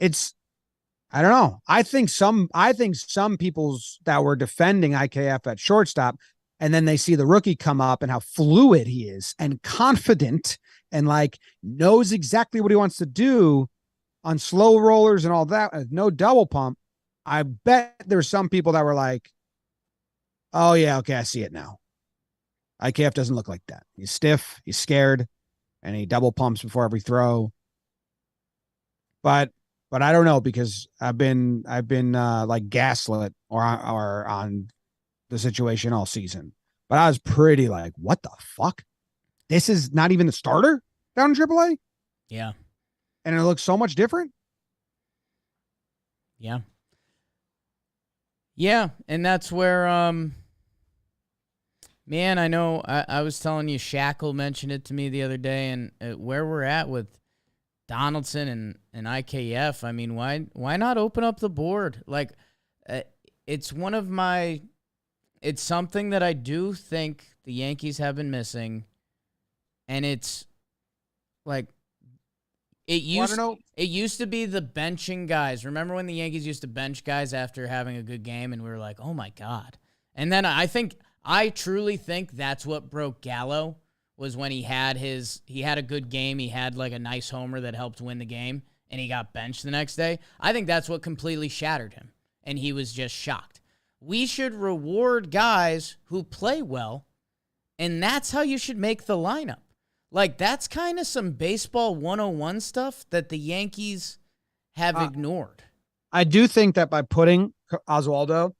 I don't know. I think some people's that were defending IKF at shortstop, and then they see the rookie come up and how fluid he is and confident and like knows exactly what he wants to do on slow rollers and all that, no double pump. I bet there's some people that were like, oh, yeah, okay, I see it now. IKF doesn't look like that. He's stiff, he's scared, and he double pumps before every throw. But I don't know, because I've been like gaslit or on the situation all season. But I was pretty like, what the fuck? This is not even the starter down in AAA? Yeah. And it looks so much different? Yeah. Yeah, and that's where, man, I know I was telling you, Shackle mentioned it to me the other day, and where we're at with Donaldson and IKF, I mean, why not open up the board? Like, it's it's something that I do think the Yankees have been missing, and it's like, it used to be the benching guys. Remember when the Yankees used to bench guys after having a good game, and we were like, oh my God. And then I truly think that's what broke Gallo, was when he had a good game. He had like a nice homer that helped win the game, and he got benched the next day. I think that's what completely shattered him, and he was just shocked. We should reward guys who play well, and that's how you should make the lineup. Like, that's kind of some baseball 101 stuff that the Yankees have ignored. I do think that by putting Oswaldo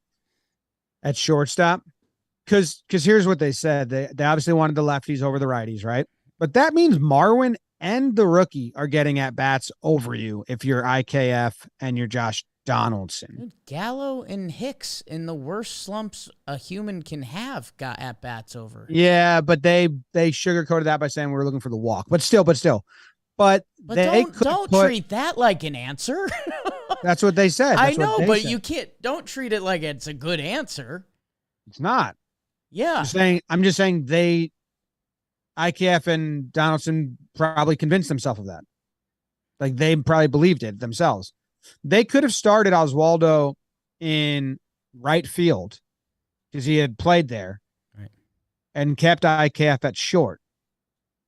at shortstop, because here's what they said. They obviously wanted the lefties over the righties, right? But that means Marwin and the rookie are getting at-bats over you if you're IKF and you're Josh Donaldson. Dude, Gallo and Hicks, in the worst slumps a human can have, got at-bats over. Yeah, but they sugarcoated that by saying we were looking for the walk. But still. But don't treat that like an answer. That's what they said. I know, but you can't. Don't treat it like it's a good answer. It's not. Yeah. I'm just saying IKF and Donaldson probably convinced themselves of that. Like, they probably believed it themselves. They could have started Oswaldo in right field because he had played there, right, and kept IKF at short.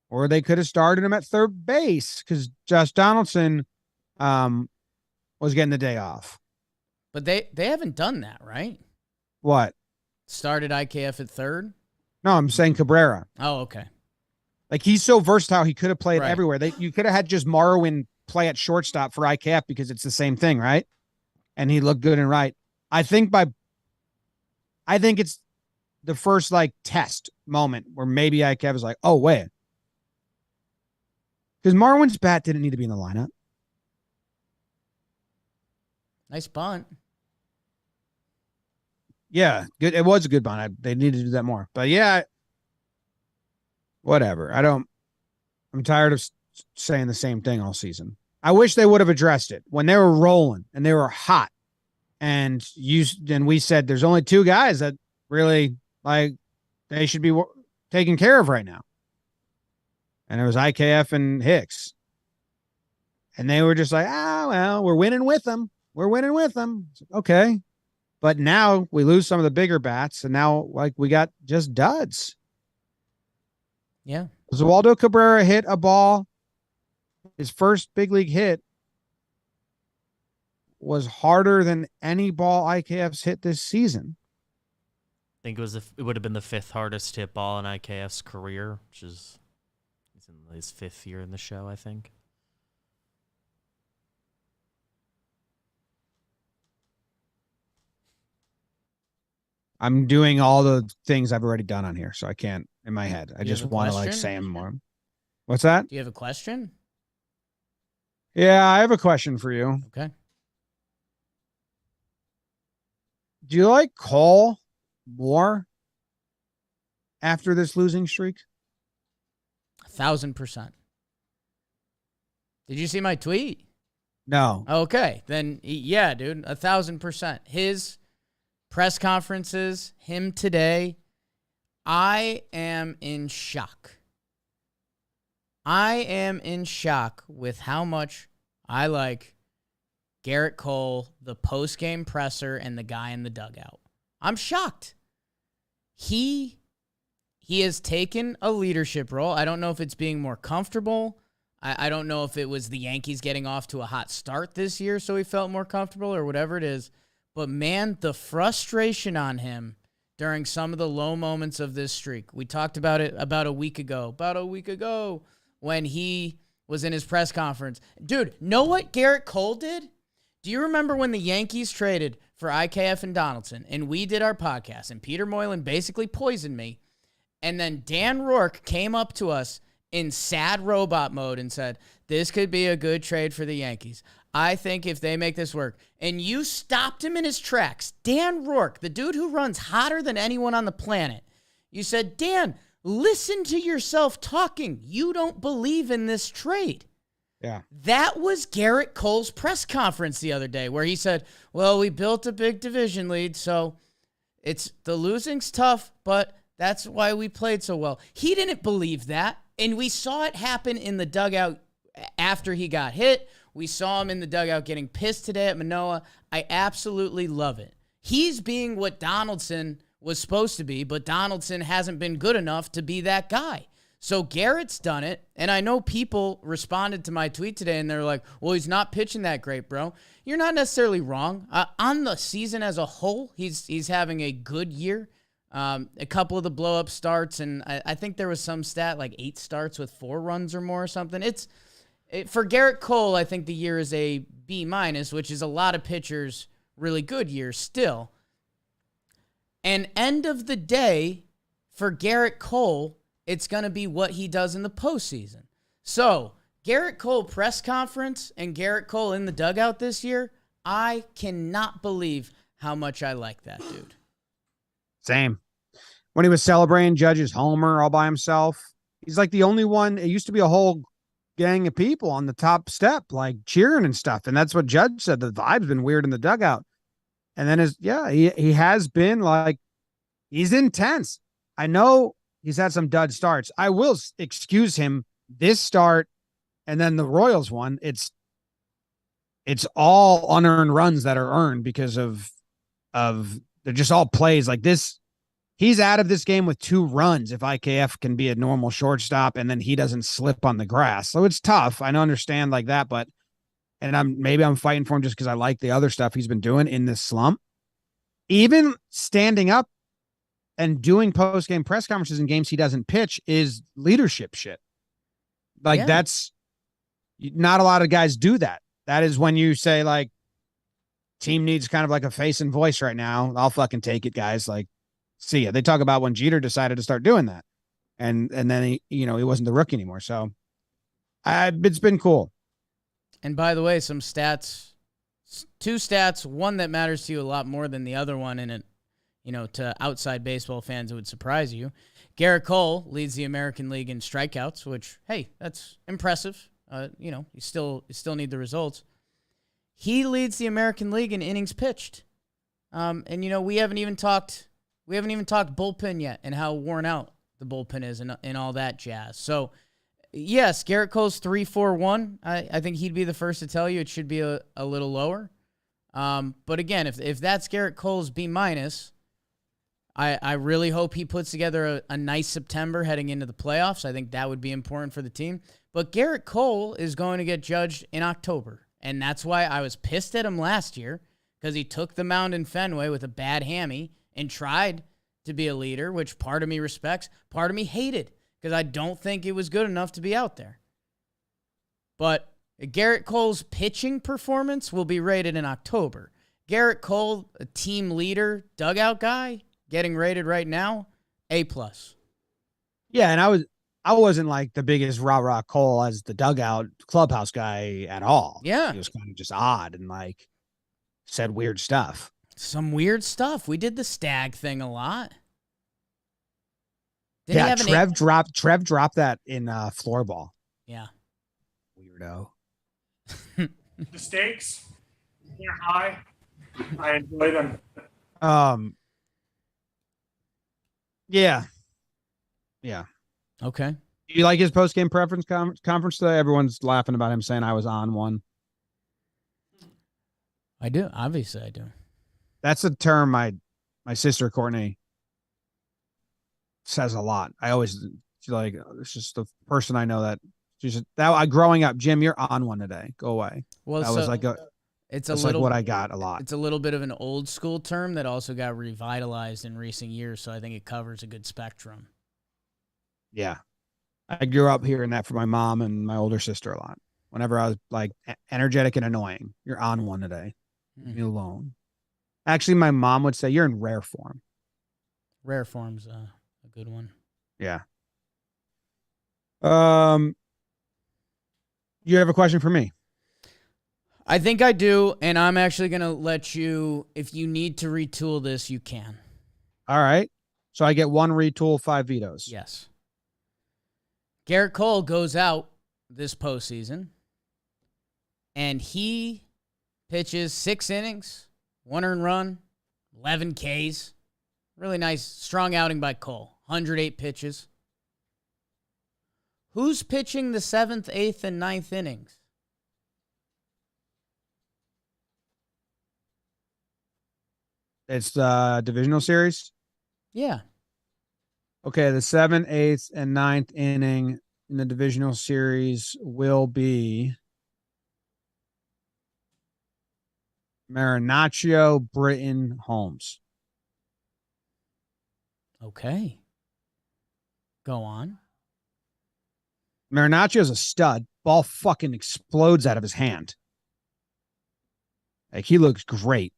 Or they could have started him at third base because Josh Donaldson was getting the day off. But they haven't done that, right? What? Started IKF at third? No, I'm saying Cabrera. Oh, okay. Like, he's so versatile, he could have played right everywhere. You could have had just Marwin play at shortstop for IKF because it's the same thing, right? And he looked good and right. I think it's the first like test moment where maybe IKF is like, oh wait, because Marwin's bat didn't need to be in the lineup. Nice bunt. Yeah, good. It was a good bunt. They need to do that more. But yeah, whatever. I'm tired of saying the same thing all season. I wish they would have addressed it when they were rolling and they were hot. And we said there's only two guys that really, like, they should be taken care of right now. And it was IKF and Hicks. And they were just like, well, we're winning with them. We're winning with them. Okay. But now we lose some of the bigger bats, and now, like, we got just duds. Yeah. Oswaldo Cabrera hit a ball. His first big league hit was harder than any ball IKF's hit this season. I think it would have been the fifth hardest hit ball in IKF's career, which is he's in his fifth year in the show, I think. I'm doing all the things I've already done on here, so I can't in my head. I just want to like say them more. What's that? Do you have a question? Yeah, I have a question for you. Okay. Do you like Cole more after this losing streak? 1,000%. Did you see my tweet? No. Okay. Then, yeah, dude, 1,000%. His press conferences, him today, I am in shock. I am in shock with how much I like Gerrit Cole, the post-game presser, and the guy in the dugout. I'm shocked. He has taken a leadership role. I don't know if it's being more comfortable. I don't know if it was the Yankees getting off to a hot start this year, so he felt more comfortable or whatever it is. But, man, the frustration on him during some of the low moments of this streak. We talked about it about a week ago, when he was in his press conference. Dude, know what Gerrit Cole did? Do you remember when the Yankees traded for IKF and Donaldson, and we did our podcast, and Peter Moylan basically poisoned me, and then Dan Rourke came up to us in sad robot mode and said, this could be a good trade for the Yankees. I think if they make this work. And you stopped him in his tracks. Dan Rourke, the dude who runs hotter than anyone on the planet. You said, Dan, listen to yourself talking. You don't believe in this trade. Yeah. That was Gerrit Cole's press conference the other day where he said, well, we built a big division lead, so the losing's tough, but that's why we played so well. He didn't believe that, and we saw it happen in the dugout after he got hit. We saw him in the dugout getting pissed today at Manoah. I absolutely love it. He's being what Donaldson was supposed to be, but Donaldson hasn't been good enough to be that guy. So Gerrit's done it, and I know people responded to my tweet today, and they're like, well, he's not pitching that great, bro. You're not necessarily wrong. On the season as a whole, he's having a good year. A couple of the blow-up starts, and I think there was some stat, like 8 starts with 4 runs or more or something. For Gerrit Cole, I think the year is a B-, which is a lot of pitchers' really good years still. And end of the day, for Gerrit Cole, it's going to be what he does in the postseason. So, Gerrit Cole press conference and Gerrit Cole in the dugout this year, I cannot believe how much I like that dude. Same. When he was celebrating Judge's homer all by himself, he's like the only one. It used to be a whole gang of people on the top step, like cheering and stuff. And that's what Judge said. The vibe's been weird in the dugout. And then he has been like, he's intense. I know he's had some dud starts. I will excuse him this start and then the Royals one. It's all unearned runs that are earned because of they're just all plays like this. He's out of this game with 2 runs if IKF can be a normal shortstop and then he doesn't slip on the grass. So it's tough. I understand like that, but maybe I'm fighting for him just because I like the other stuff he's been doing in this slump. Even standing up and doing post-game press conferences in games he doesn't pitch is leadership shit. Like that's not a lot of guys do that. That is when you say like team needs kind of like a face and voice right now. I'll fucking take it, guys. Like, see ya. They talk about when Jeter decided to start doing that. And then he wasn't the rookie anymore. So it's been cool. And by the way, some stats, 2 stats, one that matters to you a lot more than the other one. And it, to outside baseball fans, it would surprise you. Gerrit Cole leads the American League in strikeouts, which, hey, that's impressive. You still need the results. He leads the American League in innings pitched. And we haven't even talked bullpen yet and how worn out the bullpen is and all that jazz. So, yes, Gerrit Cole's 3.41. I think he'd be the first to tell you it should be a little lower. But again, if that's Gerrit Cole's B-, I really hope he puts together a nice September heading into the playoffs. I think that would be important for the team. But Gerrit Cole is going to get judged in October, and that's why I was pissed at him last year because he took the mound in Fenway with a bad hammy and tried to be a leader, which part of me respects, part of me hated because I don't think it was good enough to be out there. But Gerrit Cole's pitching performance will be rated in October. Gerrit Cole, a team leader, dugout guy, getting rated right now, A+. Yeah, and I wasn't like the biggest rah-rah Cole as the dugout clubhouse guy at all. Yeah. He was kind of just odd and like said weird stuff. Some weird stuff. We did the stag thing a lot. Trev dropped that in floorball. Yeah. Weirdo. The stakes, they're high. I enjoy them. Yeah. Okay. Do you like his post-game preference conference today? Everyone's laughing about him saying I was on one. I do. Obviously, I do. That's a term my sister Courtney says a lot. She's like, it's just the person I know that growing up, Jim, you're on one today. Go away. Well, that was like It's That's like what I got a lot. It's a little bit of an old school term that also got revitalized in recent years, so I think it covers a good spectrum. Yeah. I grew up hearing that from my mom and my older sister a lot. Whenever I was like energetic and annoying, you're on one today. Leave me alone. Actually, my mom would say you're in rare form. Rare form's a good one. Yeah. You have a question for me? I think I do, and I'm actually going to let you, if you need to retool this, you can. All right. So I get 1 retool, 5 vetoes. Yes. Gerrit Cole goes out this postseason, and he pitches 6 innings, 1 earned run, 11 Ks. Really nice, strong outing by Cole. 108 pitches. Who's pitching the 7th, 8th, and 9th innings? It's the divisional series? Yeah. Okay, the 7th, 8th, and 9th inning in the divisional series will be Marinaccio, Britton, Holmes. Okay. Go on. Marinaccio's a stud. Ball fucking explodes out of his hand. Like, he looks great.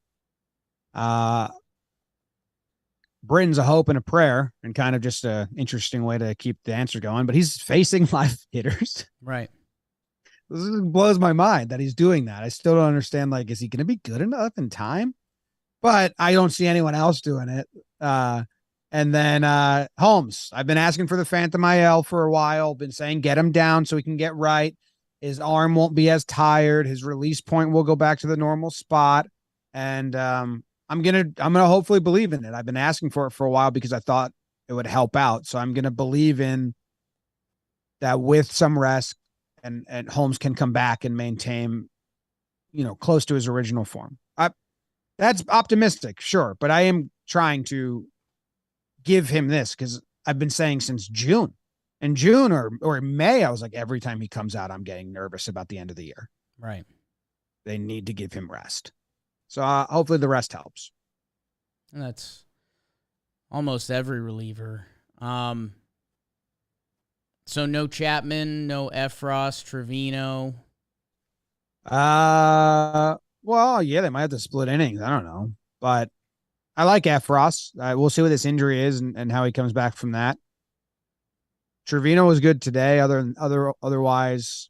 Britton's a hope and a prayer, and kind of just an interesting way to keep the answer going, but he's facing live hitters. Right. This blows my mind that he's doing that. I still don't understand, like, is he going to be good enough in time? But I don't see anyone else doing it. And then Holmes. I've been asking for the Phantom IL for a while, been saying get him down so he can get right. His arm won't be as tired. His release point will go back to the normal spot. And I'm gonna hopefully believe in it. I've been asking for it for a while because I thought it would help out. So I'm gonna believe in that with some rest and Holmes can come back and maintain, close to his original form. That's optimistic, sure, but I am trying to give him this because I've been saying since June. In June or May, I was like, every time he comes out, I'm getting nervous about the end of the year. Right. They need to give him rest. So hopefully the rest helps. And that's almost every reliever. So no Chapman, no Efros, Trevino. Well, yeah, they might have to split innings. I don't know. But I like Efros. We'll see what this injury is and how he comes back from that. Trevino was good today. Otherwise,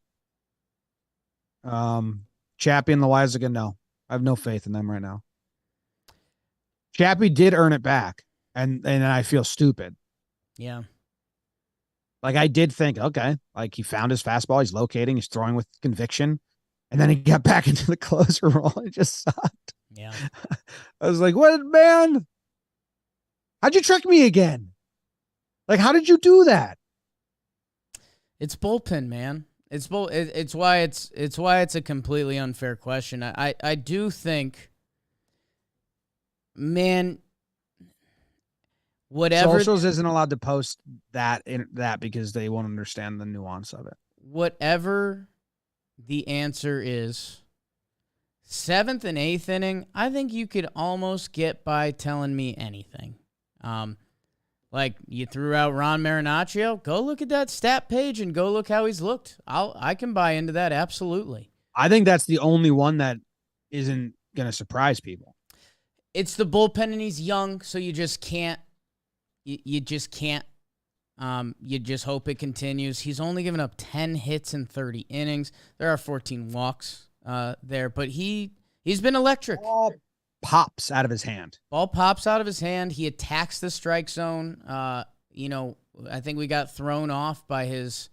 Chappie and Loizaga, no. I have no faith in them right now. Chappie did earn it back, and I feel stupid. Yeah. Like, I did think, okay, like, he found his fastball. He's locating. He's throwing with conviction. And then he got back into the closer role. It just sucked. Yeah. I was like, what, man? How'd you trick me again? Like, how did you do that? It's bullpen, man. It's why it's a completely unfair question. I do think, man, whatever Socials isn't allowed to post that because they won't understand the nuance of it. Whatever the answer is, 7th and 8th inning, I think you could almost get by telling me anything. Like, you threw out Ron Marinaccio, go look at that stat page and go look how he's looked. I can buy into that, absolutely. I think that's the only one that isn't going to surprise people. It's the bullpen, and he's young, so you just can't. You just can't. You just hope it continues. He's only given up 10 hits in 30 innings. There are 14 walks there, but he's been electric. Ball pops out of his hand. Ball pops out of his hand. He attacks the strike zone. I think we got thrown off by his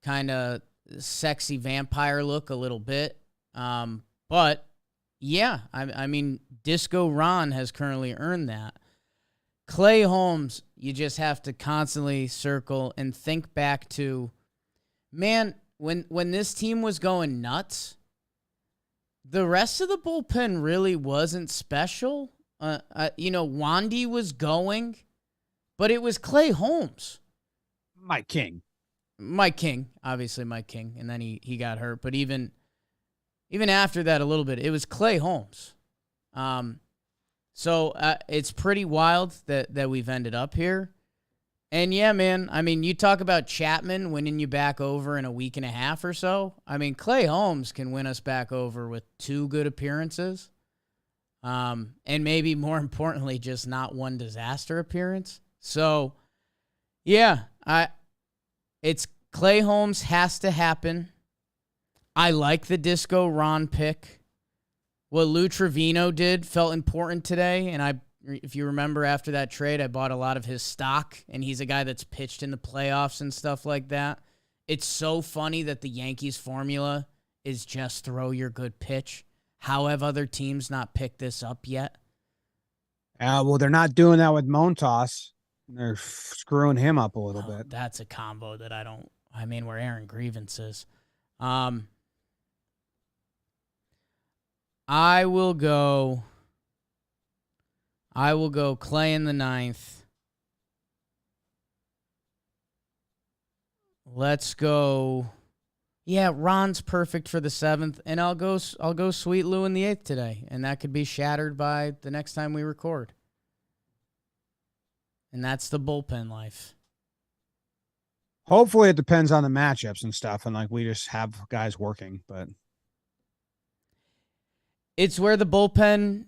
kind of sexy vampire look a little bit. But yeah, I mean, Disco Ron has currently earned that. Clay Holmes, you just have to constantly circle and think back to, man, when this team was going nuts, the rest of the bullpen really wasn't special. Wandy was going, but it was Clay Holmes. Mike King, obviously Mike King, and then he got hurt. But even even after that a little bit, it was Clay Holmes. So it's pretty wild that we've ended up here. And yeah, man, I mean, you talk about Chapman winning you back over in a week and a half or so. I mean, Clay Holmes can win us back over with 2 good appearances. And maybe more importantly, just not one disaster appearance. So yeah, it's Clay Holmes has to happen. I like the Disco Ron pick. What Lou Trevino did felt important today, and if you remember after that trade, I bought a lot of his stock, and he's a guy that's pitched in the playoffs and stuff like that. It's so funny that the Yankees formula is just throw your good pitch. How have other teams not picked this up yet? Well, they're not doing that with Montas. They're screwing him up a little bit. That's a combo that we're airing grievances. I will go Clay in the 9th. Let's go. Yeah, Ron's perfect for the 7th, and I'll go Sweet Lou in the 8th today, and that could be shattered by the next time we record. And that's the bullpen life. Hopefully it depends on the matchups and stuff, and we just have guys working, but it's where the bullpen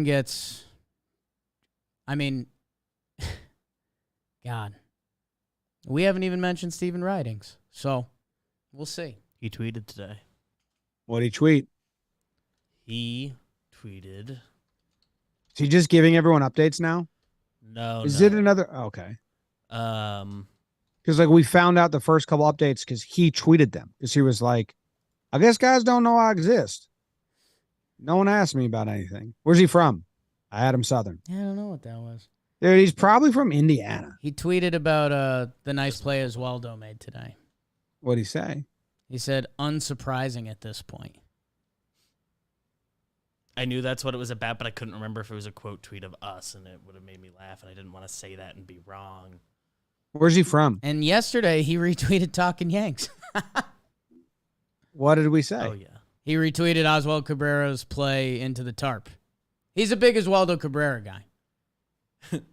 gets, I mean, God. We haven't even mentioned Steven Ridings, so we'll see. He tweeted today. What'd he tweet? He tweeted. Is he just giving everyone updates now? No. Is it another? Okay. Because we found out the first couple updates because he tweeted them. Because he was like, I guess guys don't know I exist. No one asked me about anything. Where's he from? Adam Southern. Yeah, I don't know what that was. Dude, he's probably from Indiana. He tweeted about the nice play Oswaldo made today. What'd he say? He said, unsurprising at this point. I knew that's what it was about, but I couldn't remember if it was a quote tweet of us, and it would have made me laugh, and I didn't want to say that and be wrong. Where's he from? And yesterday, he retweeted Talkin Yanks. What did we say? Oh, yeah. He retweeted Oswaldo Cabrera's play into the tarp. He's a big Oswaldo Cabrera guy.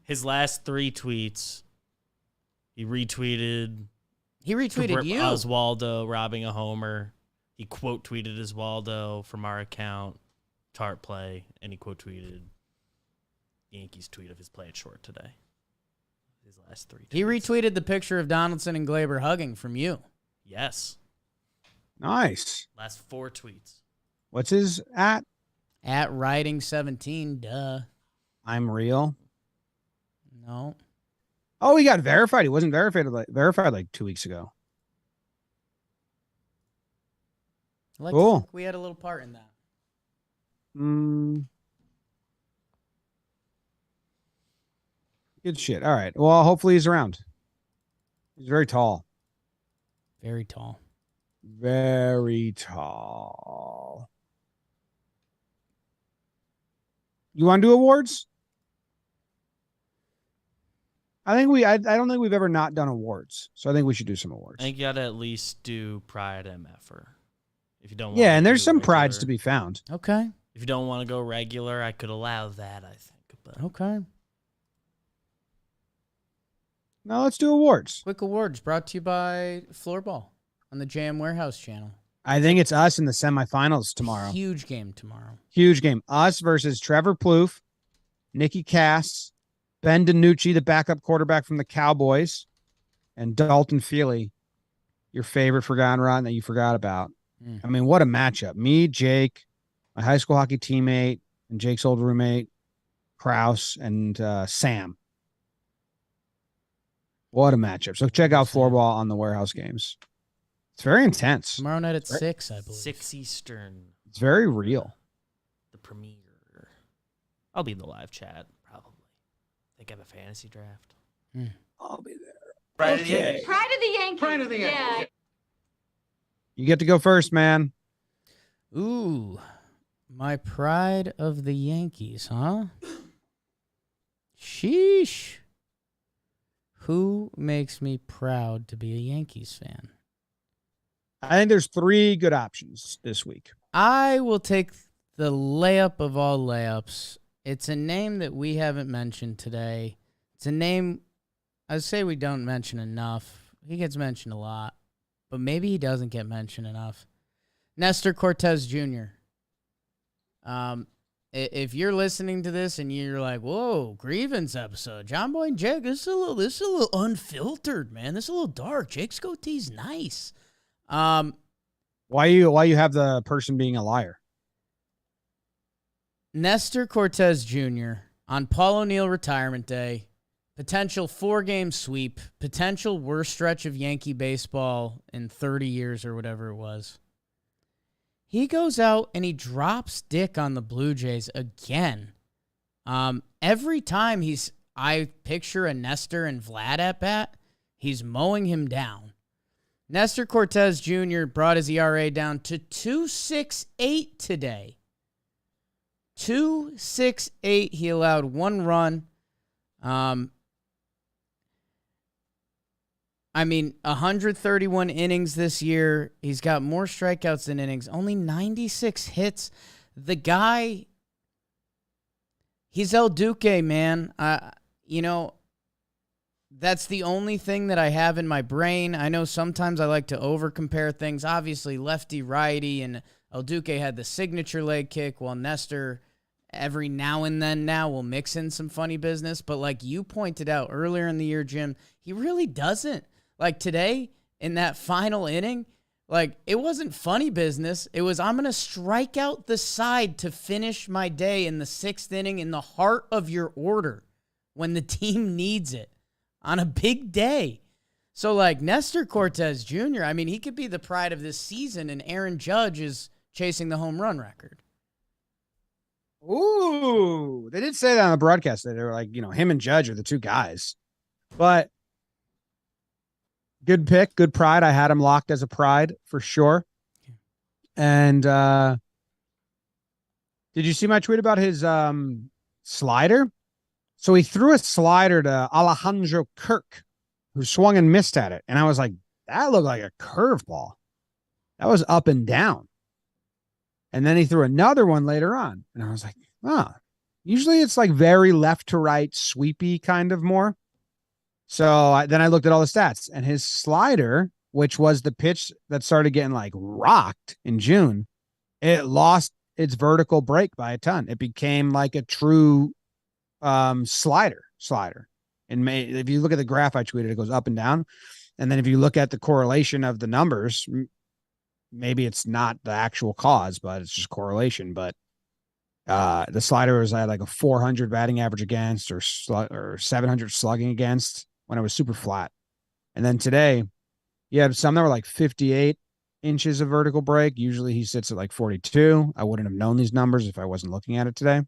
His last 3 tweets, he retweeted you. Oswaldo robbing a homer. He quote tweeted Oswaldo from our account, tarp play, and he quote tweeted Yankees tweet of his play at short today. His last 3 tweets. He retweeted the picture of Donaldson and Glaber hugging from you. Yes. Nice. Last 4 tweets. What's his at? At Riding 17, duh. I'm real. No. Oh, he got verified. He wasn't verified 2 weeks ago. I'd like to think we had a little part in that. Good shit. All right. Well, hopefully he's around. He's very tall. Very tall. Very tall. You want to do awards? I don't think we've ever not done awards. So I think we should do some awards. I think you got to at least do Pride MFer. If you don't want Yeah, and there's some regular. prides to be found. Okay. If you don't want to go regular, I could allow that, I think. But Okay. Now let's do awards. Quick awards brought to you by Floorball on the JM Warehouse channel. I think it's us in the semifinals tomorrow. Huge game tomorrow. Huge game. Us versus Trevor Plouffe, Nicky Cass, Ben DiNucci, the backup quarterback from the Cowboys, and Dalton Feely, your favorite forgotten rotten that you forgot about. I mean, what a matchup. Me, Jake, my high school hockey teammate, and Jake's old roommate, Kraus, and Sam. What a matchup. So check out Floorball on the Warehouse games. It's very intense. Tomorrow night at 6, I believe. 6 Eastern. It's very real. The premiere. I'll be in the live chat, probably. Think I have a fantasy draft. I'll be there. Pride of the Yankees. Pride of the Yankees. Pride of the Yankees. Yeah. You get to go first, man. Ooh, my pride of the Yankees, huh? Sheesh. Who makes me proud to be a Yankees fan? I think there's 3 good options this week. I will take the layup of all layups. It's a name that we haven't mentioned today. It's a name I'd say we don't mention enough. He gets mentioned a lot, but maybe he doesn't get mentioned enough. Nestor Cortez Jr. If you're listening to this and you're like, "Whoa, grievance episode, John Boy and Jake, this is a little unfiltered, man. This is a little dark. Jake's goatee's nice." Why you have the person being a liar? Nestor Cortez Jr. on Paul O'Neill retirement day, potential 4-game sweep, potential worst stretch of Yankee baseball in 30 years or whatever it was. He goes out and he drops dick on the Blue Jays again. Every time I picture a Nestor and Vlad at bat, he's mowing him down. Nestor Cortez Jr. brought his ERA down to 2.68 today. 2.68. He allowed 1 run. 131 innings this year. He's got more strikeouts than innings. Only 96 hits. The guy, he's El Duque, man. That's the only thing that I have in my brain. I know sometimes I like to over-compare things. Obviously, lefty-righty, and El Duque had the signature leg kick, while Nestor every now and then will mix in some funny business. But like you pointed out earlier in the year, Jim, he really doesn't. Like today, in that final inning, like it wasn't funny business. It was, I'm going to strike out the side to finish my day in the 6th inning in the heart of your order when the team needs it on a big day. So like Nestor Cortez Jr., he could be the pride of this season, and Aaron Judge is chasing the home run record. Ooh, they did say that on the broadcast. They were like, him and Judge are the 2 guys. But good pick, good pride. I had him locked as a pride for sure. And did you see my tweet about his slider? So he threw a slider to Alejandro Kirk, who swung and missed at it. And I was like, that looked like a curveball. That was up and down. And then he threw another one later on. And I was like, usually it's like very left to right, sweepy kind of more. So then I looked at all the stats, and his slider, which was the pitch that started getting like rocked in June, it lost its vertical break by a ton. It became like a true slider. And if you look at the graph I tweeted, it goes up and down. And then if you look at the correlation of the numbers, maybe it's not the actual cause, but it's just correlation. But the slider was at like a 400 batting average against or 700 slugging against when it was super flat. And then today, you had some that were like 58 inches of vertical break. Usually he sits at like 42. I wouldn't have known these numbers if I wasn't looking at it today.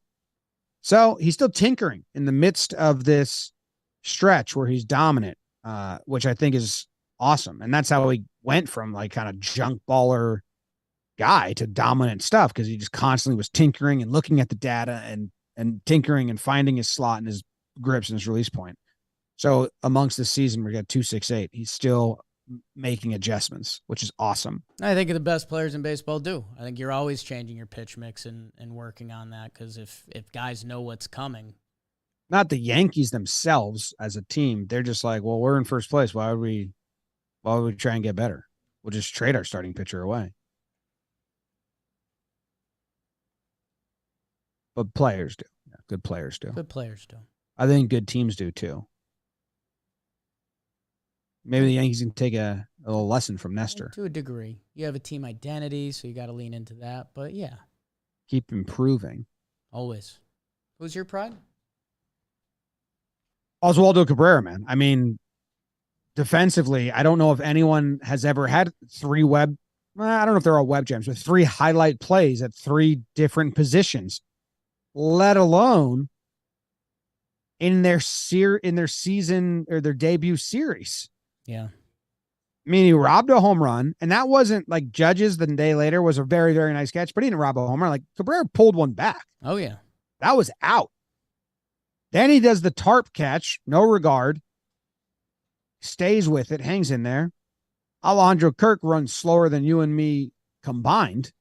So he's still tinkering in the midst of this stretch where he's dominant, which I think is awesome. And that's how he went from like kind of junk baller guy to dominant stuff, because he just constantly was tinkering and looking at the data and tinkering and finding his slot and his grips and his release point. So amongst the season, we got 2.68. He's still making adjustments, which is awesome. I think the best players in baseball do. I think you're always changing your pitch mix and working on that, because if guys know what's coming. Not the Yankees themselves as a team. They're just like, well, we're in first place. Why would we try and get better? We'll just trade our starting pitcher away. But players do. Yeah, good players do. Good players do. I think good teams do too. Maybe the Yankees can take a little lesson from Nestor. To a degree. You have a team identity, so you got to lean into that. But yeah. Keep improving. Always. Who's your pride? Oswaldo Cabrera, man. Defensively, I don't know if anyone has ever had 3 I don't know if they're all web jams, but 3 highlight plays at 3 different positions, let alone in their season or their debut series. Yeah. He robbed a home run, and that wasn't like Judge's the day later was a very, very nice catch, but he didn't rob a home run. Like Cabrera pulled one back. Oh, yeah. That was out. Then he does the tarp catch, no regard, stays with it, hangs in there. Alejandro Kirk runs slower than you and me combined,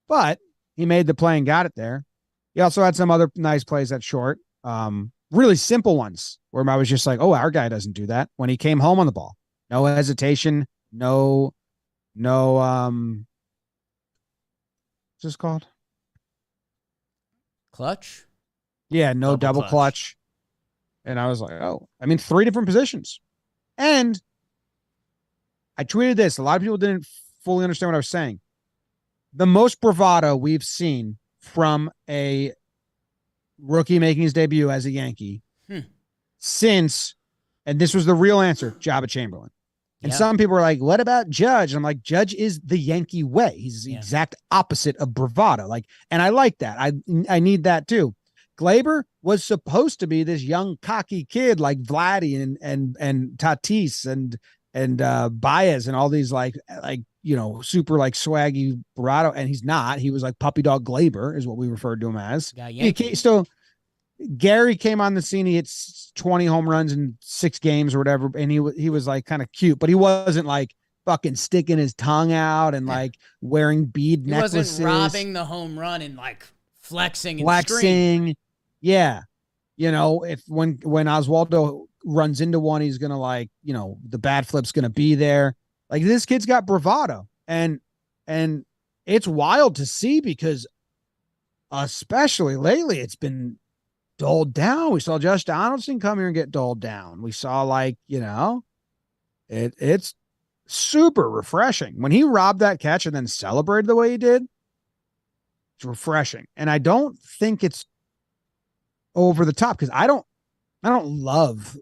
but he made the play and got it there. He also had some other nice plays at short. Really simple ones where I was just like, oh, our guy doesn't do that. When he came home on the ball, no hesitation, no, what's this called? Clutch? Yeah, no double clutch. And I was like, oh, I mean, 3 different positions. And I tweeted this. A lot of people didn't fully understand what I was saying. The most bravado we've seen from a rookie making his debut as a Yankee since, and this was the real answer, Jabba Chamberlain. And some people are like, what about Judge? And I'm like, Judge is the Yankee way. He's the exact opposite of bravado. Like, and I like that. I need that too. Glaber was supposed to be this young cocky kid like Vladdy and Tatis and Baez and all these like super like swaggy bravado, and he's not. He was like puppy dog Glaber is what we referred to him as. So Gary came on the scene. He hit 20 home runs in 6 games or whatever, and he was like kind of cute, but he wasn't like fucking sticking his tongue out and like wearing bead necklaces. He wasn't robbing the home run and like flexing and screaming. Yeah. If when Oswaldo runs into one, he's gonna like, the bad flip's gonna be there. Like, this kid's got bravado, and it's wild to see because especially lately it's been doled down. We saw Josh Donaldson come here and get doled down. We saw it's super refreshing when he robbed that catch and then celebrated the way he did. It's refreshing, and I don't think it's over the top because I don't love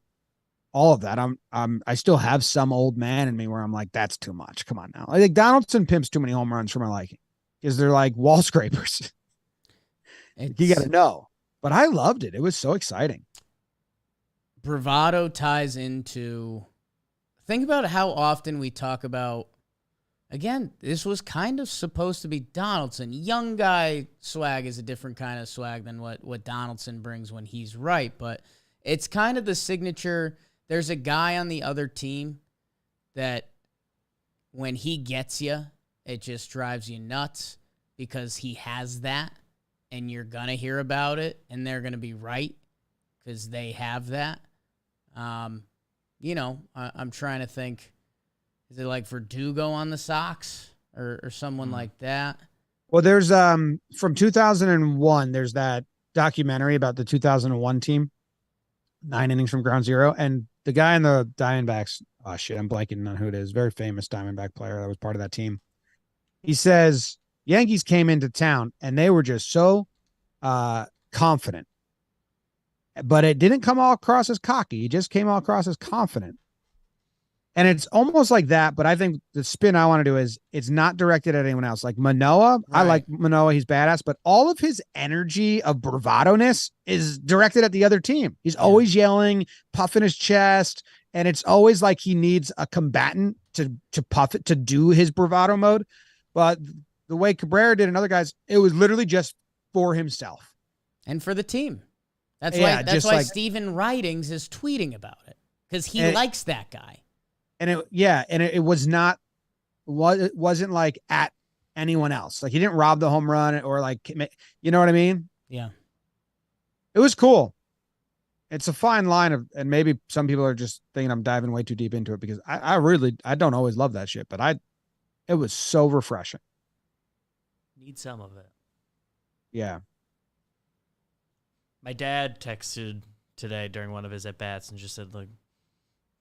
all of that. I still have some old man in me where I'm like, that's too much. Come on now. I think Donaldson pimps too many home runs for my liking because they're like wall scrapers. You got to know. But I loved it. It was so exciting. Bravado ties into, think about how often we talk about, again, this was kind of supposed to be Donaldson. Young guy swag is a different kind of swag than what Donaldson brings when he's right. But it's kind of the signature. There's a guy on the other team that when he gets you, it just drives you nuts because he has that. And you're going to hear about it, and they're going to be right because they have that. I'm trying to think. Is it like Verdugo on the Sox or someone like that? Well, there's from 2001, there's that documentary about the 2001 team, 9 innings from ground zero. And the guy in the Diamondbacks, oh shit, I'm blanking on who it is. Very famous Diamondback player that was part of that team. He says, Yankees came into town and they were just so confident, but it didn't come all across as cocky. It just came all across as confident. And it's almost like that, but I think the spin I want to do is it's not directed at anyone else. Like Manoah, right. I like Manoah. He's badass, but all of his energy of bravado-ness is directed at the other team. He's always yelling, puffing his chest, and it's always like he needs a combatant to puff it, to do his bravado mode. But the way Cabrera did and other guys, it was literally just for himself. And for the team. That's why Steven Ridings is tweeting about it. Because he likes that guy. And it wasn't like at anyone else. Like he didn't rob the home run or like, you know what I mean? Yeah. It was cool. It's a fine line and maybe some people are just thinking I'm diving way too deep into it because I don't always love that shit, but it was so refreshing. Need some of it. Yeah. My dad texted today during one of his at-bats and just said, look,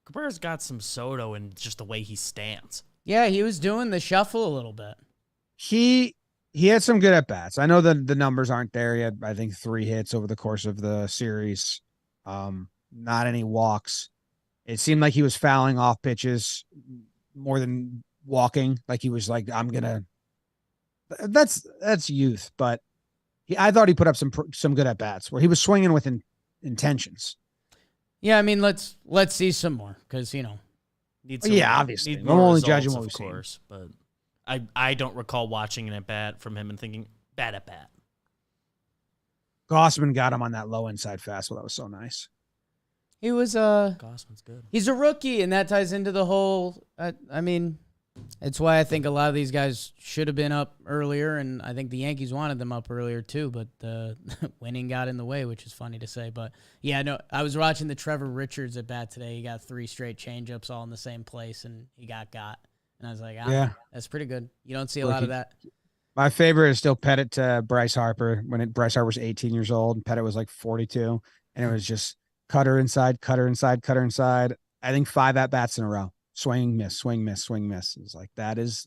Cabrera's got some Soto in just the way he stands. Yeah, he was doing the shuffle a little bit. He had some good at-bats. I know that the numbers aren't there yet. I think 3 hits over the course of the series. Not any walks. It seemed like he was fouling off pitches more than walking. Like he was like, I'm going to... That's youth, but I thought he put up some good at bats where he was swinging with intentions. Yeah, I mean, let's see some more because obviously, I'm only judging what we've seen. But I don't recall watching an at bat from him and thinking bad at bat. Gossman got him on that low inside fastball. That was so nice. He was Gossman's good. He's a rookie, and that ties into the whole. It's why I think a lot of these guys should have been up earlier, and I think the Yankees wanted them up earlier too, but winning got in the way, which is funny to say. But, yeah, no, I was watching the Trevor Richards at bat today. He got 3 straight changeups all in the same place, and he got. And I was like, yeah, that's pretty good. You don't see a lot of that. My favorite is still Pettit to Bryce Harper when Bryce Harper was 18 years old and Pettit was like 42, and it was just cutter inside, cutter inside, cutter inside. I think 5 at-bats in a row. Swing, miss, swing, miss, swing, miss. It was like, that is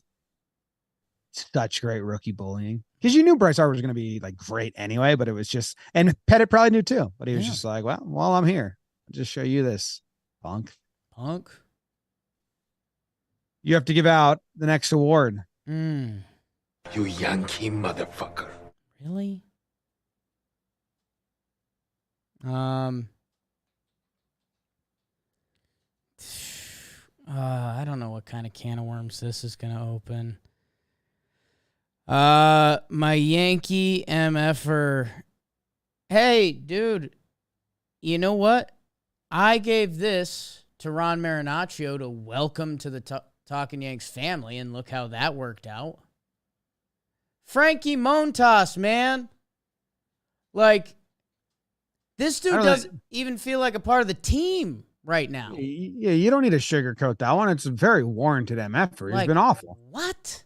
such great rookie bullying. Because you knew Bryce Harper was going to be like great anyway, but it was just, and Pettit probably knew too, but he was just like, well, while I'm here, I'll just show you this, punk. You have to give out the next award. You Yankee motherfucker. Really? I don't know what kind of can of worms this is going to open. My Yankee MFer. Hey, dude, you know what? I gave this to Ron Marinaccio to welcome to the Talkin Yanks family, and look how that worked out. Frankie Montas, man. Like, this dude doesn't even feel like a part of the team right now. Yeah, you don't need to sugarcoat that one. It's a very warranted MFer. He's been awful. What?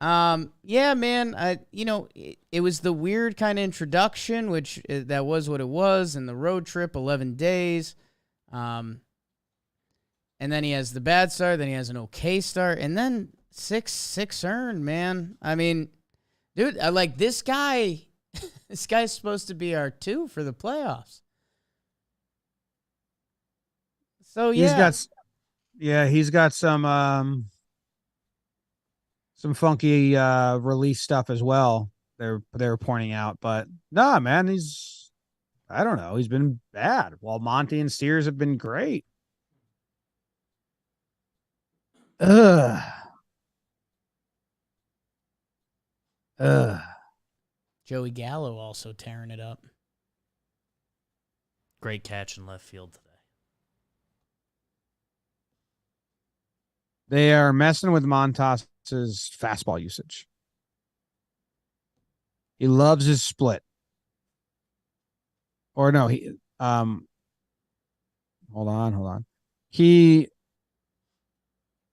Yeah, man. It was the weird kind of introduction, which that was what it was, and the road trip, 11 days. And then he has the bad start, then he has an okay start, and then six earned, man. I mean, dude, I like this guy. This guy's supposed to be our 2 for the playoffs. So yeah, he's got some funky release stuff as well. They were pointing out, but nah, man, I don't know, he's been bad. While Monty and Steers have been great. Joey Gallo also tearing it up. Great catch in left field today. They are messing with Montas's fastball usage. He loves his split. Or no, hold on. He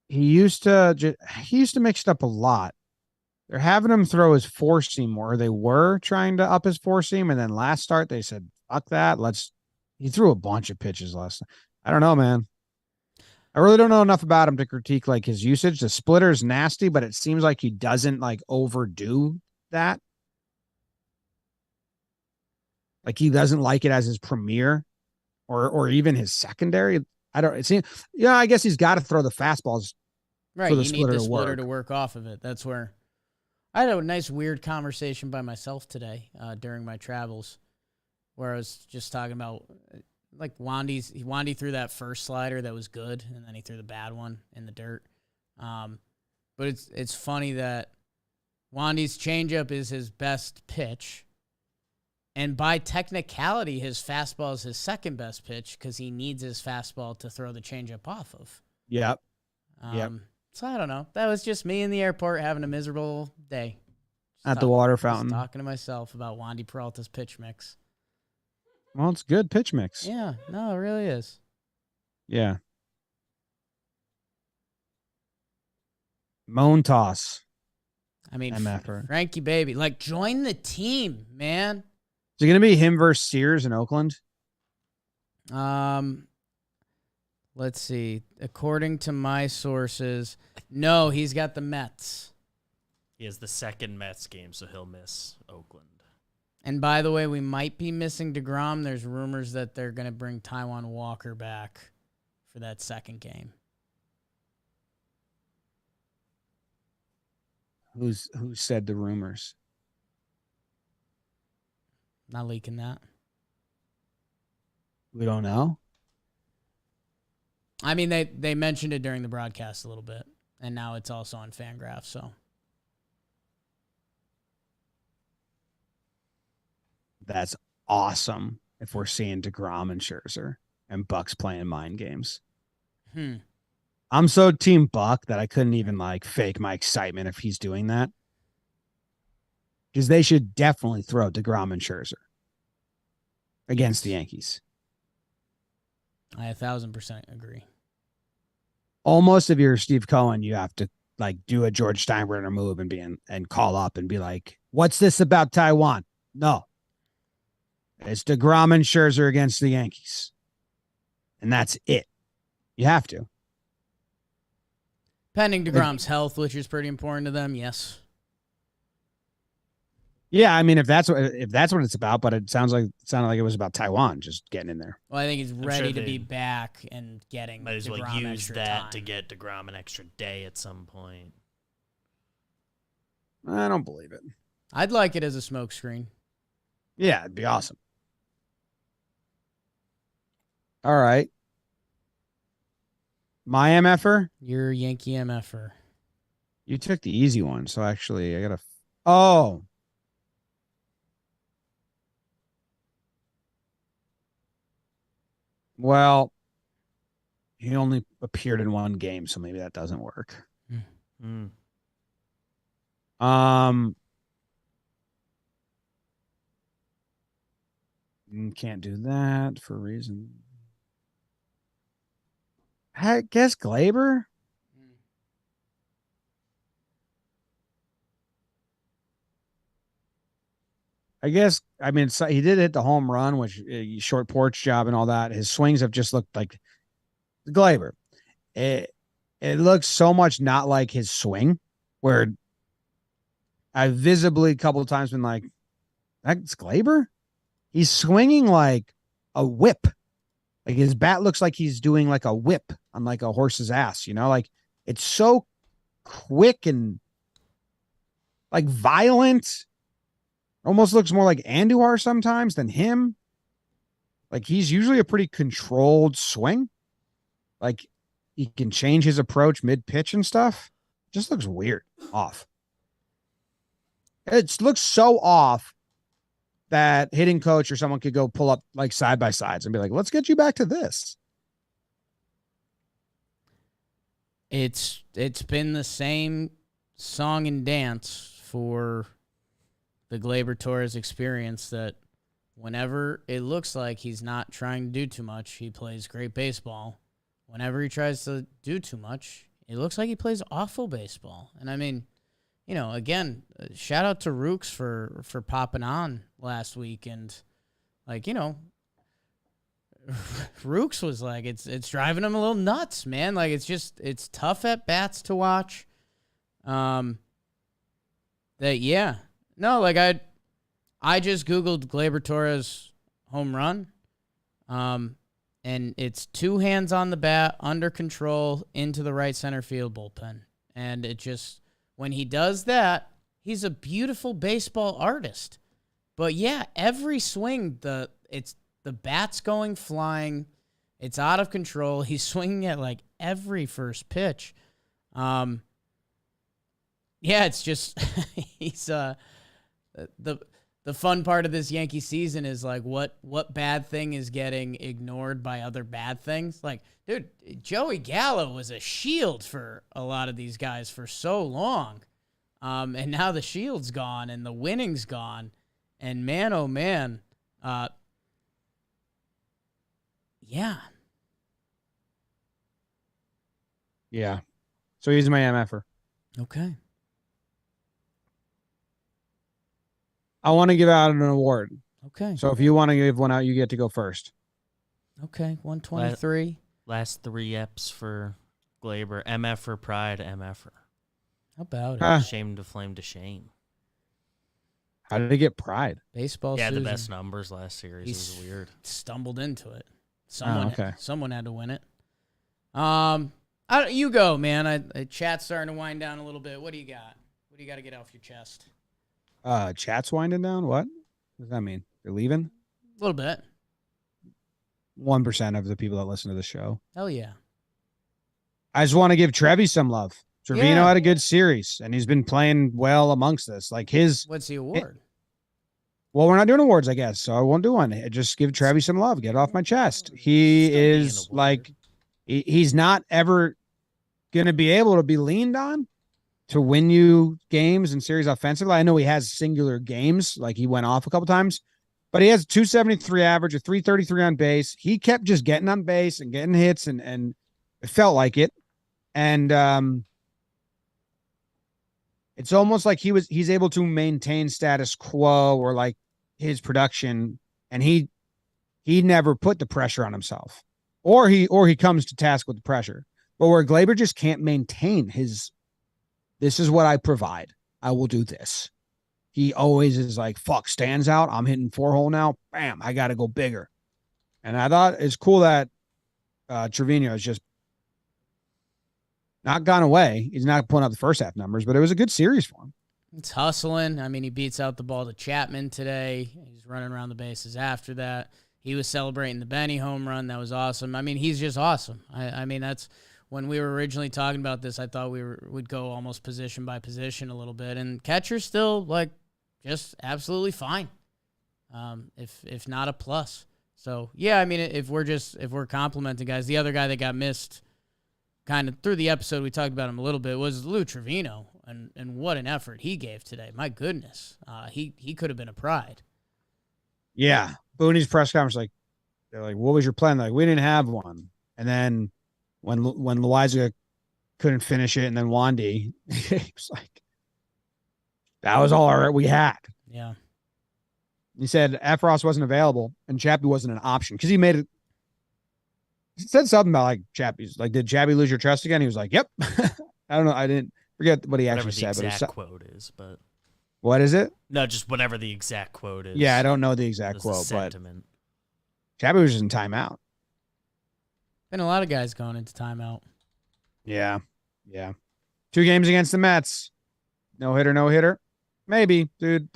used to mix it up a lot. They're having him throw his 4-seam more. They were trying to up his 4-seam, and then last start they said, fuck that. He threw a bunch of pitches last night. I don't know, man. I really don't know enough about him to critique like his usage. The splitter is nasty, but it seems like he doesn't like overdo that. Like he doesn't like it as his premier or even his secondary. I guess he's got to throw the fastballs. Right. You need the splitter to work off of it. That's where I had a nice weird conversation by myself today during my travels where I was just talking about like Wandy threw that first slider that was good, and then he threw the bad one in the dirt. But it's funny that Wandy's changeup is his best pitch, and by technicality, his fastball is his second best pitch because he needs his fastball to throw the changeup off of. Yep. So I don't know. That was just me in the airport having a miserable day. At the water fountain. Talking to myself about Wandy Peralta's pitch mix. Well, it's good pitch mix. Yeah, no, it really is. Yeah. Montas. I mean, MFer. Frankie baby, like join the team, man. Is it going to be him versus Sears in Oakland? Let's see. According to my sources, no, he's got the Mets. He has the second Mets game, so he'll miss Oakland. And by the way, we might be missing DeGrom. There's rumors that they're going to bring Taijuan Walker back for that second game. Who said the rumors? Not leaking that. We don't know. I mean, they mentioned it during the broadcast a little bit, and now it's also on Fangraphs, so. That's awesome if we're seeing DeGrom and Scherzer and Bucks playing mind games. I'm so team Buck that I couldn't even like fake my excitement if he's doing that. Because they should definitely throw DeGrom and Scherzer against the Yankees. I 1,000% agree. Almost if you're Steve Cohen, you have to like do a George Steinbrenner move and call up and be like, what's this about Taiwan? No. It's DeGrom and Scherzer against the Yankees. And that's it. You have to. Pending DeGrom's health, which is pretty important to them, yes. Yeah, I mean, if that's what it's about, but it sounded like it was about Taiwan just getting in there. Well, I think he's ready to be back and getting. Might as well DeGrom use that time to get DeGrom an extra day at some point. I don't believe it. I'd like it as a smokescreen. Yeah, it'd be awesome. All right. My MFer? You're Yankee MFer. You took the easy one, so actually I gotta. Oh. Well, he only appeared in one game, so maybe that doesn't work. Mm. Can't do that for a reason. I guess Glaber. I guess, I mean, so he did hit the home run, which short porch job and all that. His swings have just looked like Glaber. It looks so much not like his swing, where I visibly a couple of times been like, that's Glaber? He's swinging like a whip. Like his bat looks like he's doing like a whip on like a horse's ass, like it's so quick and like violent. Almost looks more like Andujar sometimes than him. Like he's usually a pretty controlled swing. Like he can change his approach mid-pitch and stuff. Just looks weird, off. It looks so off that hitting coach or someone could go pull up like side by sides and be like, let's get you back to this. It's been the same song and dance for the Gleyber Torres experience, that whenever it looks like he's not trying to do too much, he plays great baseball. Whenever he tries to do too much, it looks like he plays awful baseball. And I mean, again, shout out to Rooks for popping on last week. And like, Rooks was like, it's driving him a little nuts, man. Like it's tough at bats to watch. I just Googled Gleyber Torres home run. And it's two hands on the bat, under control, into the right center field bullpen. And it just, when he does that, he's a beautiful baseball artist. But yeah, every swing, the bat's going flying. It's out of control. He's swinging at like every first pitch. It's just he's the fun part of this Yankee season is like what bad thing is getting ignored by other bad things. Like, dude, Joey Gallo was a shield for a lot of these guys for so long. And now the shield's gone and the winning's gone. And man, oh man. Yeah. Yeah. So he's my MFer. Okay. I want to give out an award. Okay. So if you want to give one out, you get to go first. Okay. 123. Last 3 eps for Glaber. MF for pride, MFer. How about it? Shame to flame to shame. How did he get pride? Baseball Yeah, Susan. the best numbers last series. It was weird. Stumbled into it. Someone had to win it. You go, man. Chat's starting to wind down a little bit. What do you got? What do you got to get off your chest? Chat's winding down. What does that mean? They're leaving? A little bit. 1% of the people that listen to the show. Hell yeah. I just want to give Trevi some love. Trevino had a good series, and he's been playing well amongst this. Like what's the award? Well, we're not doing awards, I guess, so I won't do one. Just give Trevi some love. Get it off my chest. He is like, he's not ever going to be able to be leaned on to win you games and series offensively. I know he has singular games, like he went off a couple times, but he has a 273 average, a 333 on base. He kept just getting on base and getting hits, and it felt like it. And it's almost like he's able to maintain status quo or like his production, and he never put the pressure on himself, or he comes to task with the pressure. But where Gleyber just can't maintain his, this is what I provide, I will do this. He always is like, fuck, stands out. I'm hitting 4-hole now. Bam, I got to go bigger. And I thought it's cool that Trevino is just not gone away. He's not pulling up the first half numbers, but it was a good series for him. It's hustling. I mean, he beats out the ball to Chapman today. He's running around the bases after that. He was celebrating the Benny home run. That was awesome. I mean, he's just awesome. I mean, that's when we were originally talking about this, I thought we'd go almost position by position a little bit. And catcher's still, like, just absolutely fine, if not a plus. So, yeah, I mean, if we're complimenting guys, the other guy that got missed kind of through the episode, we talked about him a little bit, was Lou Trevino. And what an effort he gave today. My goodness. He could have been a pride. Yeah. Booney's press conference, they're like, what was your plan? Like, we didn't have one. And then when Loiza couldn't finish it, and then Wandy, he was like, that was all we had. Yeah. He said Efros wasn't available and Chappie wasn't an option because he made it. He said something about like Chappie's, like, did Chappie lose your trust again? He was like, yep. I don't know. I didn't forget what he actually said. Whatever the exact quote is, but what is it? No, just whatever the exact quote is. Yeah, I don't know the exact quote, but Chappie was just in timeout. Been a lot of guys going into timeout. Yeah. 2 games against the Mets. No hitter. Maybe, dude.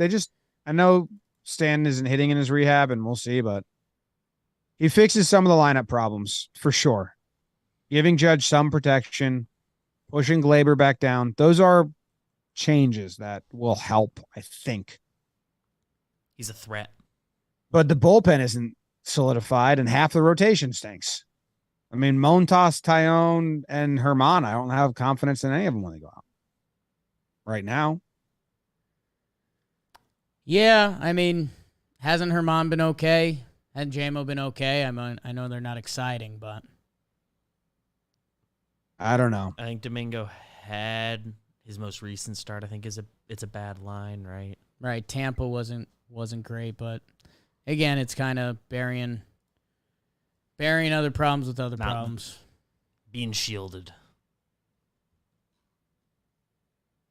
I know Stan isn't hitting in his rehab, and we'll see, but he fixes some of the lineup problems for sure. Giving Judge some protection, pushing Gleyber back down. Those are changes that will help, I think. He's a threat. But the bullpen isn't solidified, and half the rotation stinks. I mean, Montas, Tyone, and Herman, I don't have confidence in any of them when they go out right now. Yeah, I mean, hasn't Herman been okay? Hasn't JMO been okay? I know they're not exciting, but I don't know. I think Domingo had his most recent start. I think it's a bad line, right? Right. Tampa wasn't great, but again, it's kind of burying other problems with other problems. Being shielded.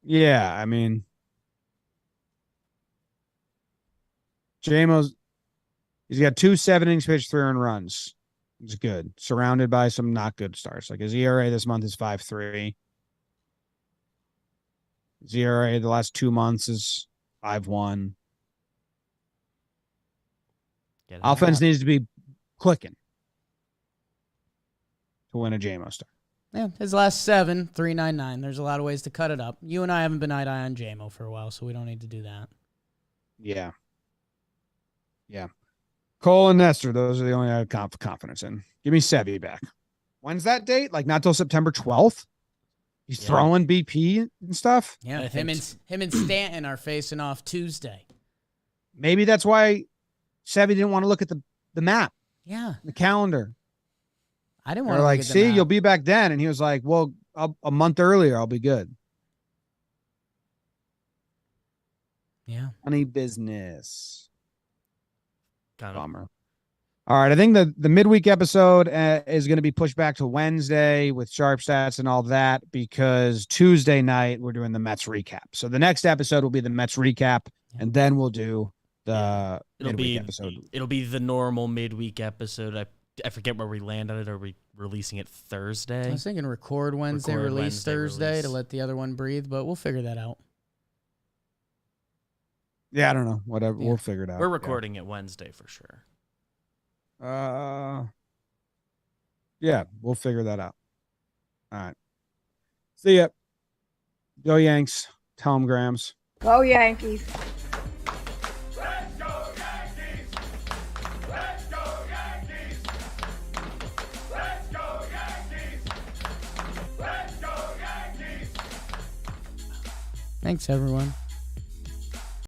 Yeah, I mean, JMO's, he's got 2 7-innings pitched, 3 earned runs. It's good. Surrounded by some not good starts. Like his ERA this month is 5.3. His ERA the last 2 months is 5.1. Offense needs to be clicking to win a JMO start. Yeah, his last 7, 3.99. There's a lot of ways to cut it up. You and I haven't been eye-to-eye on JMO for a while, so we don't need to do that. Yeah. Cole and Nestor, those are the only I have confidence in. Give me Sevy back. When's that date? Like not till September 12th? He's throwing BP and stuff? Yeah, him and Stanton are facing off Tuesday. Maybe that's why Sevy didn't want to look at the map. Yeah. The calendar. I didn't want to look at the map. You'll be back then. And he was like, well, a month earlier, I'll be good. Yeah. Funny business. Kind of. Bummer. All right. I think the midweek episode is going to be pushed back to Wednesday with sharp stats and all that because Tuesday night we're doing the Mets recap. So the next episode will be the Mets recap, and then we'll do the midweek episode. It'll be the normal midweek episode. I forget where we land on it. Are we releasing it Thursday? I was thinking record Wednesday, release Thursday to let the other one breathe, but we'll figure that out. Yeah, I don't know. Whatever. Yeah. We'll figure it out. We're recording it Wednesday for sure. Yeah, we'll figure that out. All right. See ya. Go Yanks. Tell them Grams. Go Yankees. Let's go, Yankees! Let's go, Thanks, everyone.